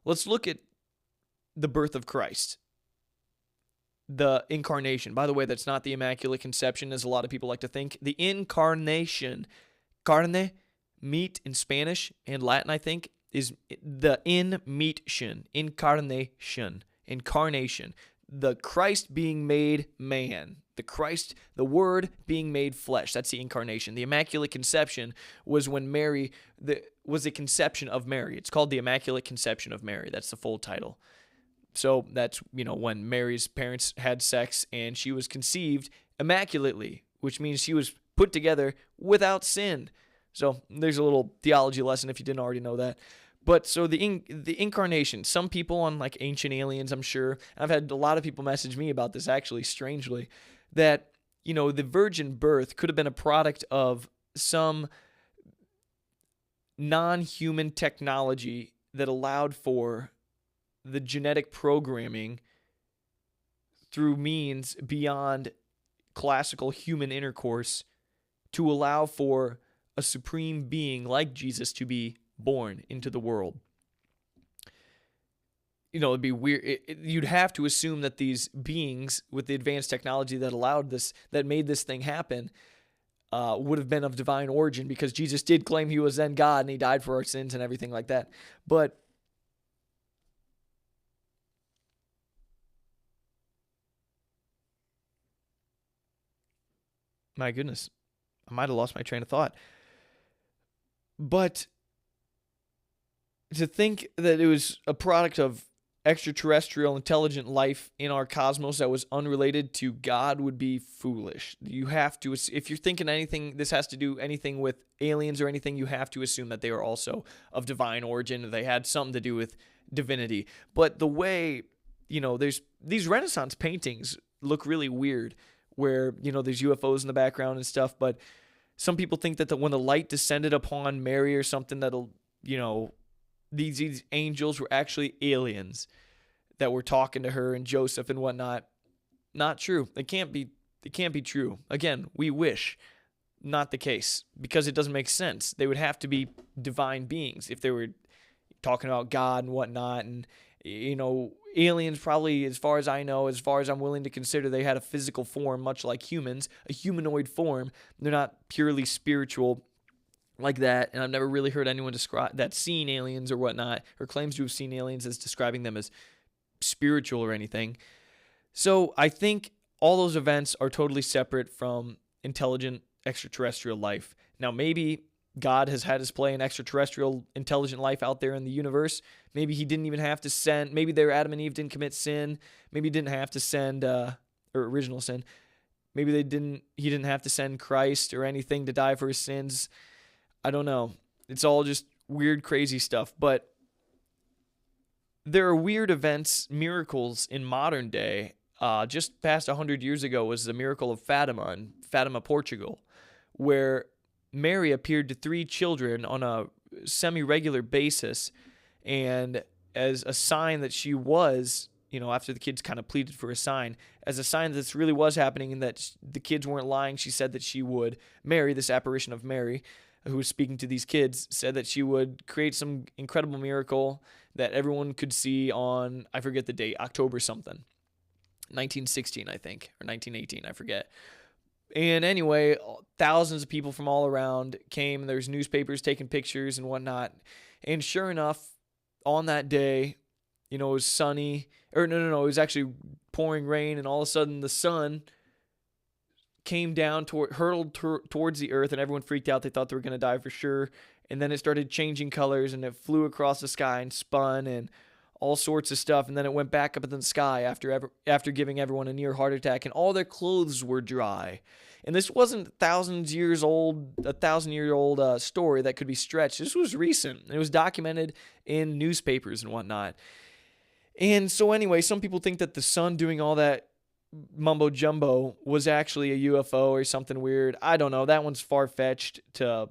let's look at the birth of Christ, the incarnation. By the way, that's not the Immaculate Conception, as a lot of people like to think. The incarnation, carne, meat in Spanish and Latin, I think, is the in-meation, incarnation. The Christ being made man. The Word being made flesh. That's the incarnation. The Immaculate Conception was when Mary, was the conception of Mary. It's called the Immaculate Conception of Mary. That's the full title. So that's, when Mary's parents had sex and she was conceived immaculately, which means she was put together without sin. So there's a little theology lesson if you didn't already know that. But so the incarnation, some people on like Ancient Aliens, I'm sure, I've had a lot of people message me about this actually, strangely, that, the virgin birth could have been a product of some non-human technology that allowed for the genetic programming through means beyond classical human intercourse to allow for a supreme being like Jesus to be born into the world. It'd be weird. You'd have to assume that these beings with the advanced technology that allowed this, that made this thing happen, would have been of divine origin, because Jesus did claim he was then God and he died for our sins and everything like that. But my goodness, I might have lost my train of thought. But to think that it was a product of extraterrestrial intelligent life in our cosmos that was unrelated to God would be foolish. You have to, if you're thinking anything, this has to do anything with aliens or anything, you have to assume that they are also of divine origin. They had something to do with divinity. But the way, there's these Renaissance paintings look really weird where, there's UFOs in the background and stuff, but some people think that when the light descended upon Mary or something, that'll, these angels were actually aliens that were talking to her and Joseph and whatnot. Not true. It can't be true. Again, we wish. Not the case, because it doesn't make sense. They would have to be divine beings if they were talking about God and whatnot. And, aliens probably, as far as I know, as far as I'm willing to consider, they had a physical form, much like humans, a humanoid form. They're not purely spiritual like that, and I've never really heard anyone describe that seen aliens or whatnot, or claims to have seen aliens as describing them as spiritual or anything. So I think all those events are totally separate from intelligent extraterrestrial life. Now, maybe God has had his play in extraterrestrial intelligent life out there in the universe. Maybe he didn't even have to send, maybe their Adam and Eve didn't commit sin. Maybe he didn't have to send, or original sin. Maybe he didn't have to send Christ or anything to die for his sins. I don't know. It's all just weird, crazy stuff. But there are weird events, miracles in modern day. Just past 100 years ago was the miracle of Fatima in Fatima, Portugal, where Mary appeared to 3 children on a semi-regular basis. And as a sign that she was, after the kids kind of pleaded for a sign, as a sign that this really was happening and that the kids weren't lying, she said that she would, Mary, this apparition of Mary, who was speaking to these kids, said that she would create some incredible miracle that everyone could see on, I forget the date, October something, 1916, I think, or 1918, I forget. And anyway, thousands of people from all around came. There's newspapers taking pictures and whatnot. And sure enough, on that day, it was sunny, or no, it was actually pouring rain, and all of a sudden the sun came down, hurtled towards the earth, and everyone freaked out. They thought they were going to die for sure. And then it started changing colors, and it flew across the sky and spun, and all sorts of stuff, and then it went back up in the sky after giving everyone a near heart attack, and all their clothes were dry. And this wasn't a 1,000-year-old story that could be stretched. This was recent. It was documented in newspapers and whatnot. And so anyway, some people think that the sun doing all that mumbo jumbo was actually a UFO or something weird. I don't know. That one's far-fetched to,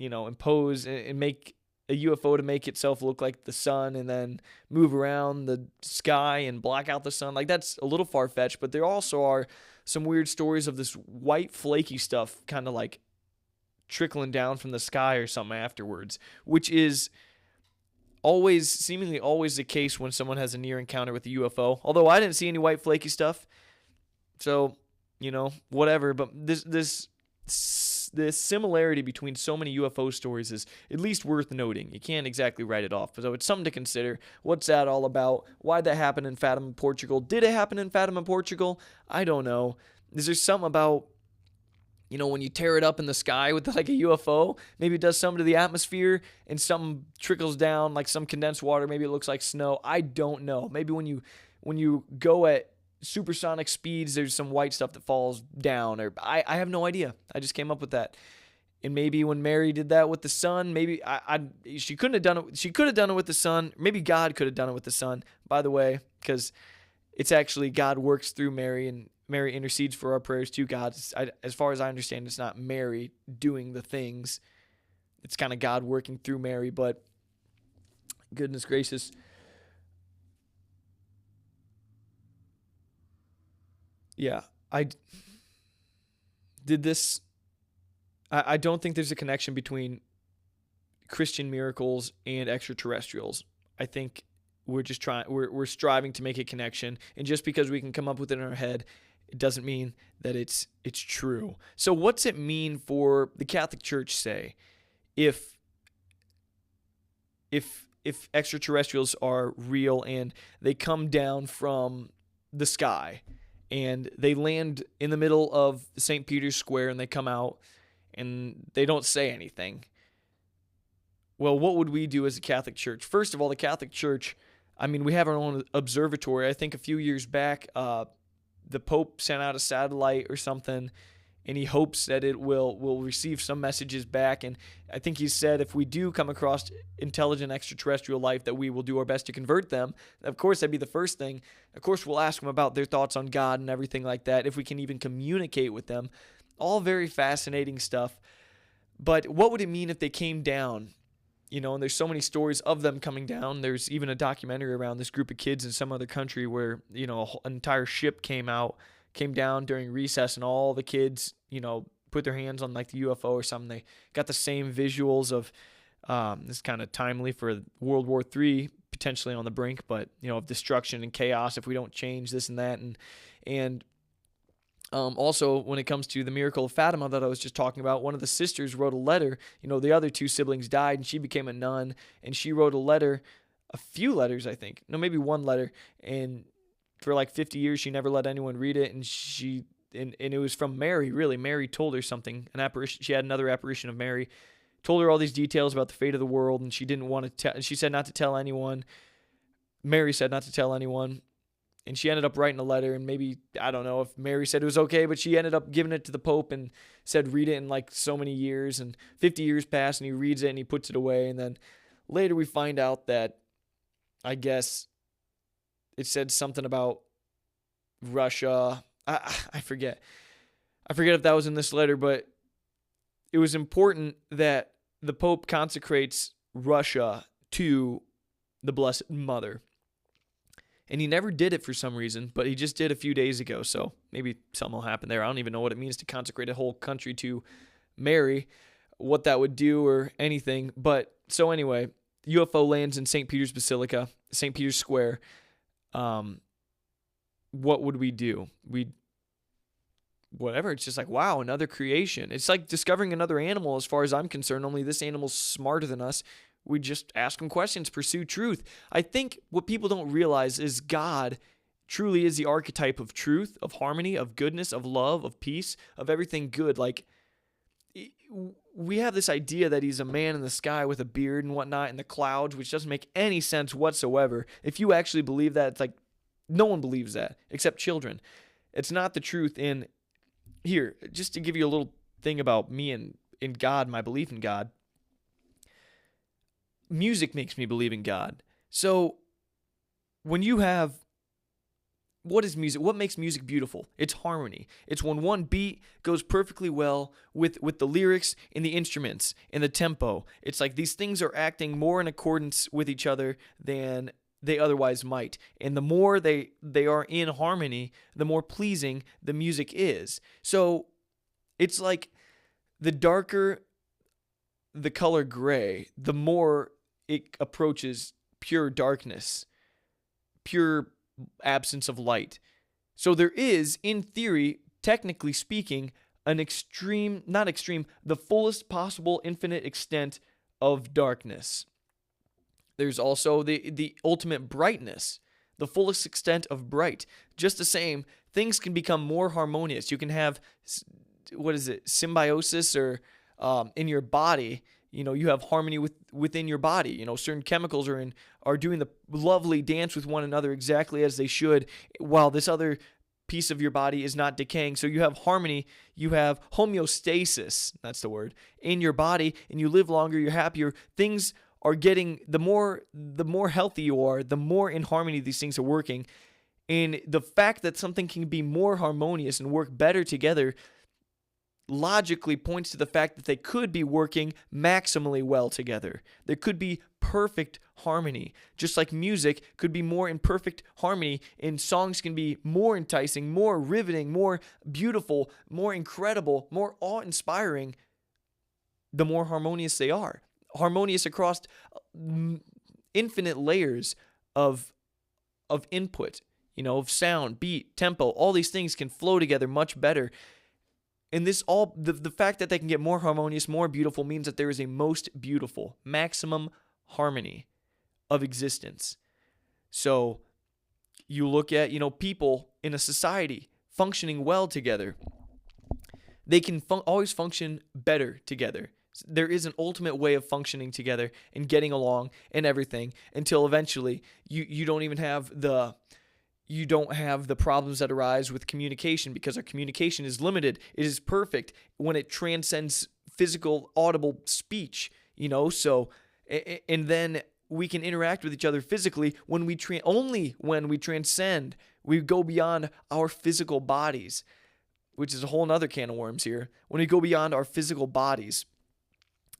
impose and make a UFO to make itself look like the sun and then move around the sky and block out the sun. Like, that's a little far-fetched, but there also are some weird stories of this white flaky stuff kind of like trickling down from the sky or something afterwards, which is seemingly always the case when someone has a near encounter with a UFO. Although I didn't see any white flaky stuff, so whatever. But this similarity between so many UFO stories is at least worth noting. You can't exactly write it off, so it's something to consider. What's that all about? Why'd that happen in Fatima, Portugal? Did it happen in Fatima, Portugal? I don't know. Is there something about, when you tear it up in the sky with like a UFO, maybe it does something to the atmosphere and something trickles down like some condensed water. Maybe it looks like snow. I don't know. Maybe when you go at supersonic speeds, there's some white stuff that falls down, or I have no idea. I just came up with that. And maybe when Mary did that with the sun, maybe she couldn't have done it. She could have done it with the sun. Maybe God could have done it with the sun, by the way, because it's actually God works through Mary, and Mary intercedes for our prayers to God. As far as I understand, it's not Mary doing the things. It's kind of God working through Mary, but goodness gracious. Yeah, I did this. I don't think there's a connection between Christian miracles and extraterrestrials. I think we're just we're striving to make a connection, and just because we can come up with it in our head, it doesn't mean that it's true. So what's it mean for the Catholic Church, say, if extraterrestrials are real and they come down from the sky and they land in the middle of St. Peter's Square and they come out and they don't say anything? Well, what would we do as a Catholic Church? First of all, the Catholic Church, we have our own observatory. I think a few years back, the Pope sent out a satellite or something, and he hopes that it will receive some messages back. And I think he said if we do come across intelligent extraterrestrial life, that we will do our best to convert them. Of course, that'd be the first thing. Of course, we'll ask them about their thoughts on God and everything like that, if we can even communicate with them. All very fascinating stuff. But what would it mean if they came down? And there's so many stories of them coming down. There's even a documentary around this group of kids in some other country where, an entire ship came down during recess, and all the kids, put their hands on like the UFO or something. They got the same visuals of, this is kind of timely for World War III, potentially on the brink, but, of destruction and chaos if we don't change this and that. And also, when it comes to the miracle of Fatima that I was just talking about, one of the sisters wrote a letter. The other two siblings died, and she became a nun, and she wrote a few letters, I think. No, maybe one letter, and for like 50 years, she never let anyone read it, and it was from Mary, really. Mary told her something, an apparition. She had another apparition of Mary, told her all these details about the fate of the world, and she didn't want to tell. She said not to tell anyone. Mary said not to tell anyone. And she ended up writing a letter, and maybe, I don't know if Mary said it was okay, but she ended up giving it to the Pope and said read it in like so many years, and 50 years pass, and he reads it and he puts it away. And then later we find out that, I guess, it said something about Russia. I forget. I forget if that was in this letter, but it was important that the Pope consecrates Russia to the Blessed Mother. And he never did it for some reason, but he just did a few days ago, so maybe something will happen there. I don't even know what it means to consecrate a whole country to Mary, what that would do or anything. But so anyway, UFO lands in St. Peter's Basilica, St. Peter's Square. What would we do? Whatever. It's just like, wow, another creation. It's like discovering another animal as far as I'm concerned, only this animal's smarter than us. We just ask them questions, pursue truth. I think what people don't realize is God truly is the archetype of truth, of harmony, of goodness, of love, of peace, of everything good. Like, we have this idea that he's a man in the sky with a beard and whatnot in the clouds, which doesn't make any sense whatsoever. If you actually believe that, it's like no one believes that except children. It's not the truth. And here, just to give you a little thing about me and in God, my belief in God, music makes me believe in God. So when you have, what is music? What makes music beautiful? It's harmony. It's when one beat goes perfectly well with the lyrics and the instruments and the tempo. It's like these things are acting more in accordance with each other than they otherwise might. And the more they are in harmony, the more pleasing the music is. So it's like the darker the color gray, the more it approaches pure darkness, pure absence of light. So there is, in theory, technically speaking, an extreme, not extreme, the fullest possible infinite extent of darkness. There's also the ultimate brightness, the fullest extent of bright. Just the same, things can become more harmonious. You can have, symbiosis, or in your body. You have harmony within your body. Certain chemicals are doing the lovely dance with one another exactly as they should, while this other piece of your body is not decaying. So you have harmony, you have homeostasis, that's the word, in your body, and you live longer, you're happier. Things are getting, the more healthy you are, the more in harmony these things are working. And the fact that something can be more harmonious and work better together logically points to the fact that they could be working maximally well together. There could be perfect harmony, just like music could be more in perfect harmony, and songs can be more enticing, more riveting, more beautiful, more incredible, more awe-inspiring the more harmonious they are. Harmonious across infinite layers of input, of sound, beat, tempo. All these things can flow together much better. And this all, the fact that they can get more harmonious, more beautiful, means that there is a most beautiful, maximum harmony of existence. So you look at, people in a society functioning well together. They can always function better together. There is an ultimate way of functioning together and getting along and everything, until eventually you don't even have the problems that arise with communication, because our communication is limited. It is perfect when it transcends physical, audible speech, so, and then we can interact with each other physically when only when we transcend, we go beyond our physical bodies, which is a whole nother can of worms here, when we go beyond our physical bodies.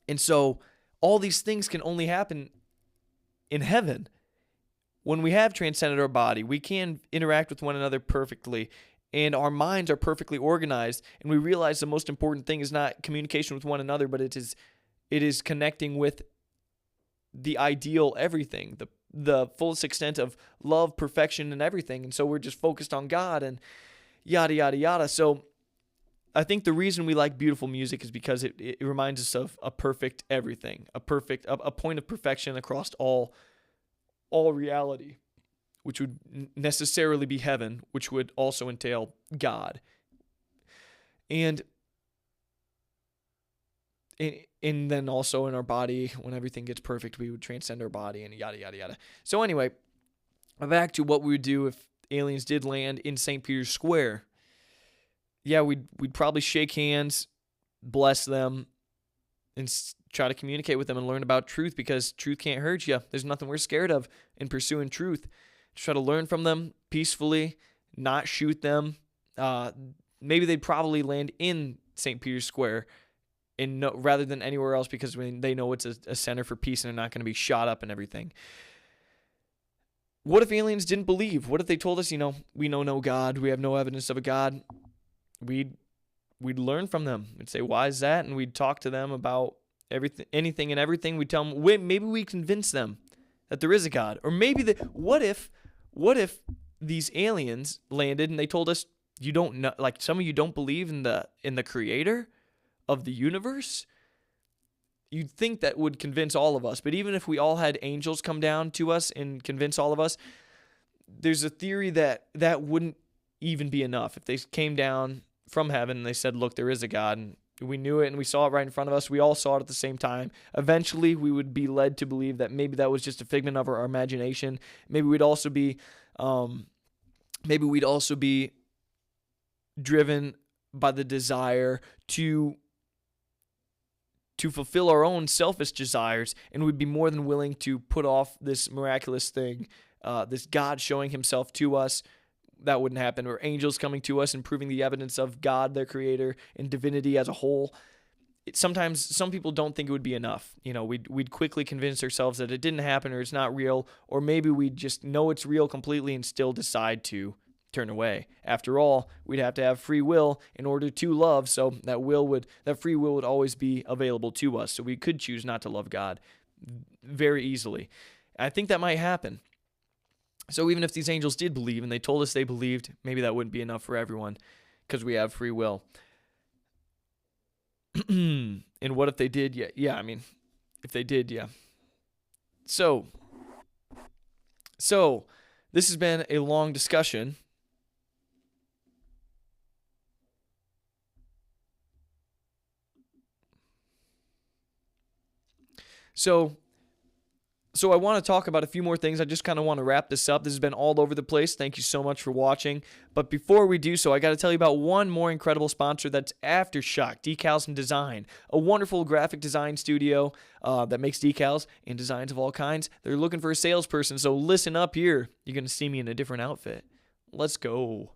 And so all these things can only happen in heaven. When we have transcended our body, we can interact with one another perfectly, and our minds are perfectly organized, and we realize the most important thing is not communication with one another, but it is connecting with the ideal everything, the fullest extent of love, perfection, and everything. And so we're just focused on God and yada, yada, yada. So I think the reason we like beautiful music is because it reminds us of a perfect everything, a point of perfection across all reality, which would necessarily be heaven, which would also entail God. And then also in our body, when everything gets perfect, we would transcend our body and yada, yada, yada. So anyway, back to what we would do if aliens did land in St. Peter's Square. Yeah, we'd probably shake hands, bless them, and try to communicate with them and learn about truth, because truth can't hurt you. There's nothing we're scared of in pursuing truth. Just try to learn from them peacefully, not shoot them. Maybe they'd probably land in St. Peter's Square rather than anywhere else, because they know it's a center for peace and they're not going to be shot up and everything. What if aliens didn't believe? What if they told us, we know no God, we have no evidence of a God? We'd learn from them. We'd say, why is that? And we'd talk to them about anything and everything. We'd tell them, maybe we convince them that there is a God. Or maybe what if these aliens landed and they told us, you don't know, like some of you don't believe in the creator of the universe? You'd think that would convince all of us. But even if we all had angels come down to us and convince all of us, there's a theory that wouldn't even be enough. If they came down from heaven and they said, look, there is a God, and We knew it and we saw it right in front of us. We all saw it at the same time. Eventually, we would be led to believe that maybe that was just a figment of our imagination. Maybe we'd also be driven by the desire to fulfill our own selfish desires, and we'd be more than willing to put off this miraculous thing, this God showing himself to us. That wouldn't happen. Or angels coming to us and proving the evidence of God, their creator, and divinity as a whole. Sometimes some people don't think it would be enough. We'd quickly convince ourselves that it didn't happen or it's not real, or maybe we'd just know it's real completely and still decide to turn away. After all, we'd have to have free will in order to love, so that free will would always be available to us. So we could choose not to love God very easily. I think that might happen. So even if these angels did believe and they told us they believed, maybe that wouldn't be enough for everyone because we have free will. And what if they did? Yeah, I mean, if they did, yeah. So this has been a long discussion. So I want to talk about a few more things. I just kind of want to wrap this up. This has been all over the place. Thank you so much for watching. But before we do so, I got to tell you about one more incredible sponsor. That's Aftershock Decals and Design, a wonderful graphic design studio that makes decals and designs of all kinds. They're looking for a salesperson, so listen up here. You're going to see me in a different outfit. Let's go.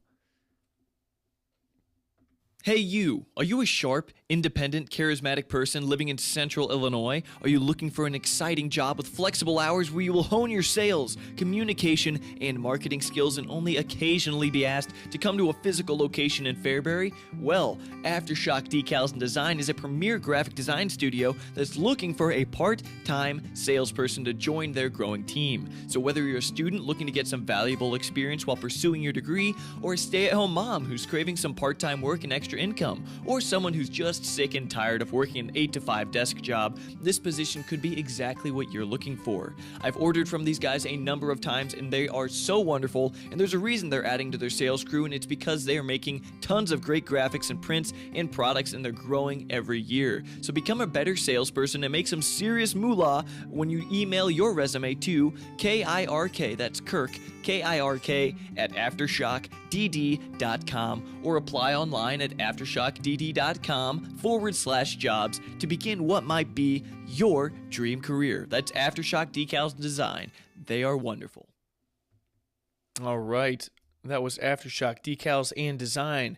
Hey you, are you a sharp, independent, charismatic person living in central Illinois? Are you looking for an exciting job with flexible hours where you will hone your sales, communication, and marketing skills and only occasionally be asked to come to a physical location in Fairbury? Well, Aftershock Decals and Design is a premier graphic design studio that's looking for a part-time salesperson to join their growing team. So whether you're a student looking to get some valuable experience while pursuing your degree, or a stay-at-home mom who's craving some part-time work and extra income, or someone who's just sick and tired of working an 8-to-5 desk job, this position could be exactly what you're looking for. I've ordered from these guys a number of times and they are so wonderful, and there's a reason they're adding to their sales crew, and it's because they are making tons of great graphics and prints and products, and they're growing every year. So become a better salesperson and make some serious moolah when you email your resume to KIRK, that's Kirk, KIRK at AftershockDD.com, or apply online at AftershockDD.com/jobs to begin what might be your dream career. That's Aftershock Decals and Design. They are wonderful. All right. That was Aftershock Decals and Design.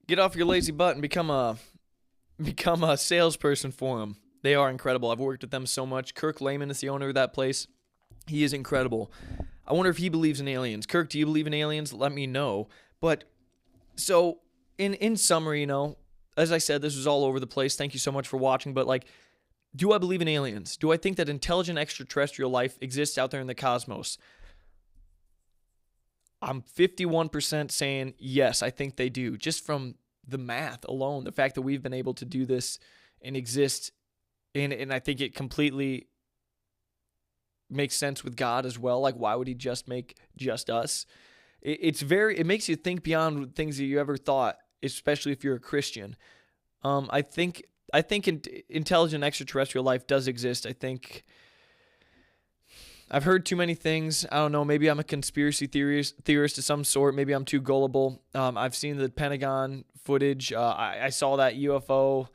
Get off your lazy butt and become a salesperson for them. They are incredible. I've worked with them so much. Kirk Lehman is the owner of that place. He is incredible. I wonder if he believes in aliens. Kirk, do you believe in aliens? Let me know. But so in summary, as I said, this was all over the place. Thank you so much for watching. But do I believe in aliens? Do I think that intelligent extraterrestrial life exists out there in the cosmos? I'm 51% saying yes, I think they do. Just from the math alone, the fact that we've been able to do this and exist, and I think it completely makes sense with God as well. Why would he just make just us? It makes you think beyond things that you ever thought, especially if you're a Christian. I think intelligent extraterrestrial life does exist. I think I've heard too many things. I don't know. Maybe I'm a conspiracy theorist of some sort. Maybe I'm too gullible. I've seen the Pentagon footage. I saw that UFO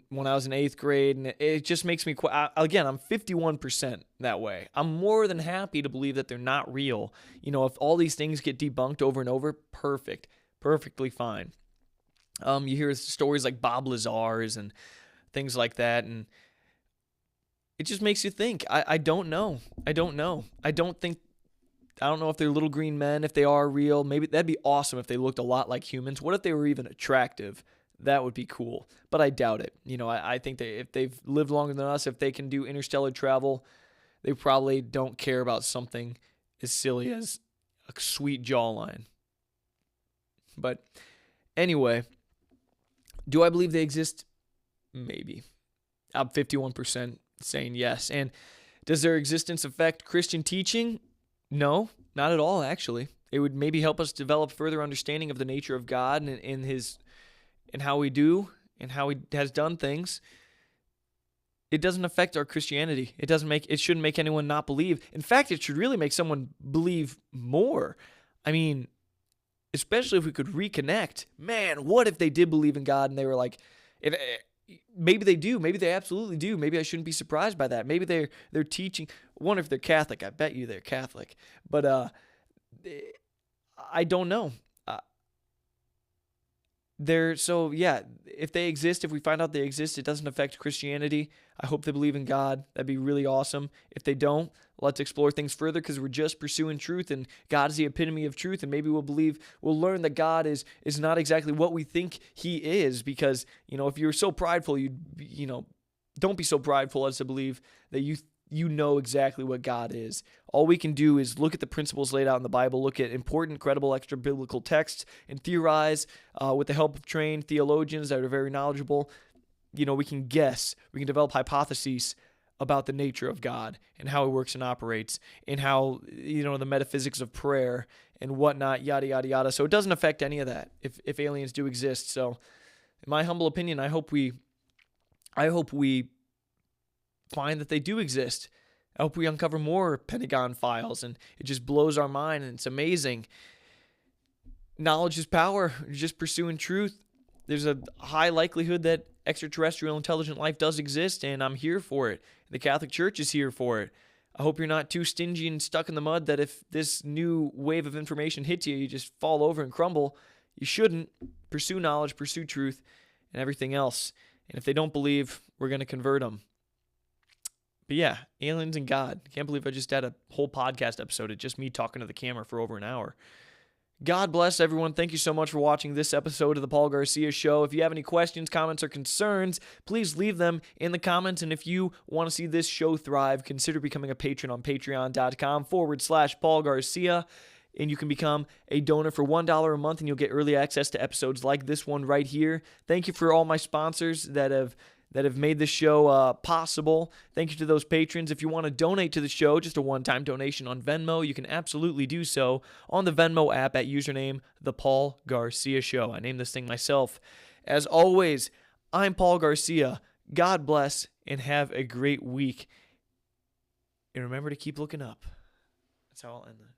when I was in 8th grade, and it just makes me again, I'm 51% that way. I'm more than happy to believe that they're not real. If all these things get debunked over and over, perfectly fine. You hear stories like Bob Lazar's and things like that, and it just makes you think. I don't know. I don't know if they're little green men, if they are real. Maybe that'd be awesome if they looked a lot like humans. What if they were even attractive? That would be cool, but I doubt it. I think that if they've lived longer than us, if they can do interstellar travel, they probably don't care about something as silly as a sweet jawline. But anyway, do I believe they exist? Maybe. I'm 51% saying yes. And does their existence affect Christian teaching? No, not at all, actually. It would maybe help us develop further understanding of the nature of God and how we do and how he has done things, it doesn't affect our Christianity. It shouldn't make anyone not believe. In fact, it should really make someone believe more. I mean, especially if we could reconnect. Man, what if they did believe in God and they were like, maybe they do. Maybe they absolutely do. Maybe I shouldn't be surprised by that. Maybe they're teaching. I wonder if they're Catholic. I bet you they're Catholic. But I don't know. If they exist, if we find out they exist, it doesn't affect Christianity. I hope they believe in God. That'd be really awesome. If they don't, let's explore things further, because we're just pursuing truth, and God is the epitome of truth, and maybe we'll learn that God is not exactly what we think he is, because, if you're so prideful, don't be so prideful as to believe that you know exactly what God is. All we can do is look at the principles laid out in the Bible, look at important, credible, extra-biblical texts, and theorize with the help of trained theologians that are very knowledgeable. We can guess. We can develop hypotheses about the nature of God and how he works and operates, and how, the metaphysics of prayer and whatnot, yada, yada, yada. So it doesn't affect any of that if aliens do exist. So in my humble opinion, I hope we find that they do exist. I hope we uncover more Pentagon files, and it just blows our mind, and it's amazing. Knowledge is power. You're just pursuing truth. There's a high likelihood that extraterrestrial intelligent life does exist, and I'm here for it. The Catholic Church is here for it. I hope you're not too stingy and stuck in the mud that if this new wave of information hits you, you just fall over and crumble. You shouldn't. Pursue knowledge, pursue truth, and everything else. And if they don't believe, we're going to convert them. But yeah, aliens and God. I can't believe I just had a whole podcast episode of just me talking to the camera for over an hour. God bless everyone. Thank you so much for watching this episode of the Paul Garcia Show. If you have any questions, comments, or concerns, please leave them in the comments. And if you want to see this show thrive, consider becoming a patron on patreon.com/Paul Garcia. And you can become a donor for $1 a month, and you'll get early access to episodes like this one right here. Thank you for all my sponsors that have made this show possible. Thank you to those patrons. If you want to donate to the show, just a one-time donation on Venmo, you can absolutely do so on the Venmo app at username The Paul Garcia Show. I named this thing myself. As always, I'm Paul Garcia. God bless, and have a great week. And remember to keep looking up. That's how I'll end this.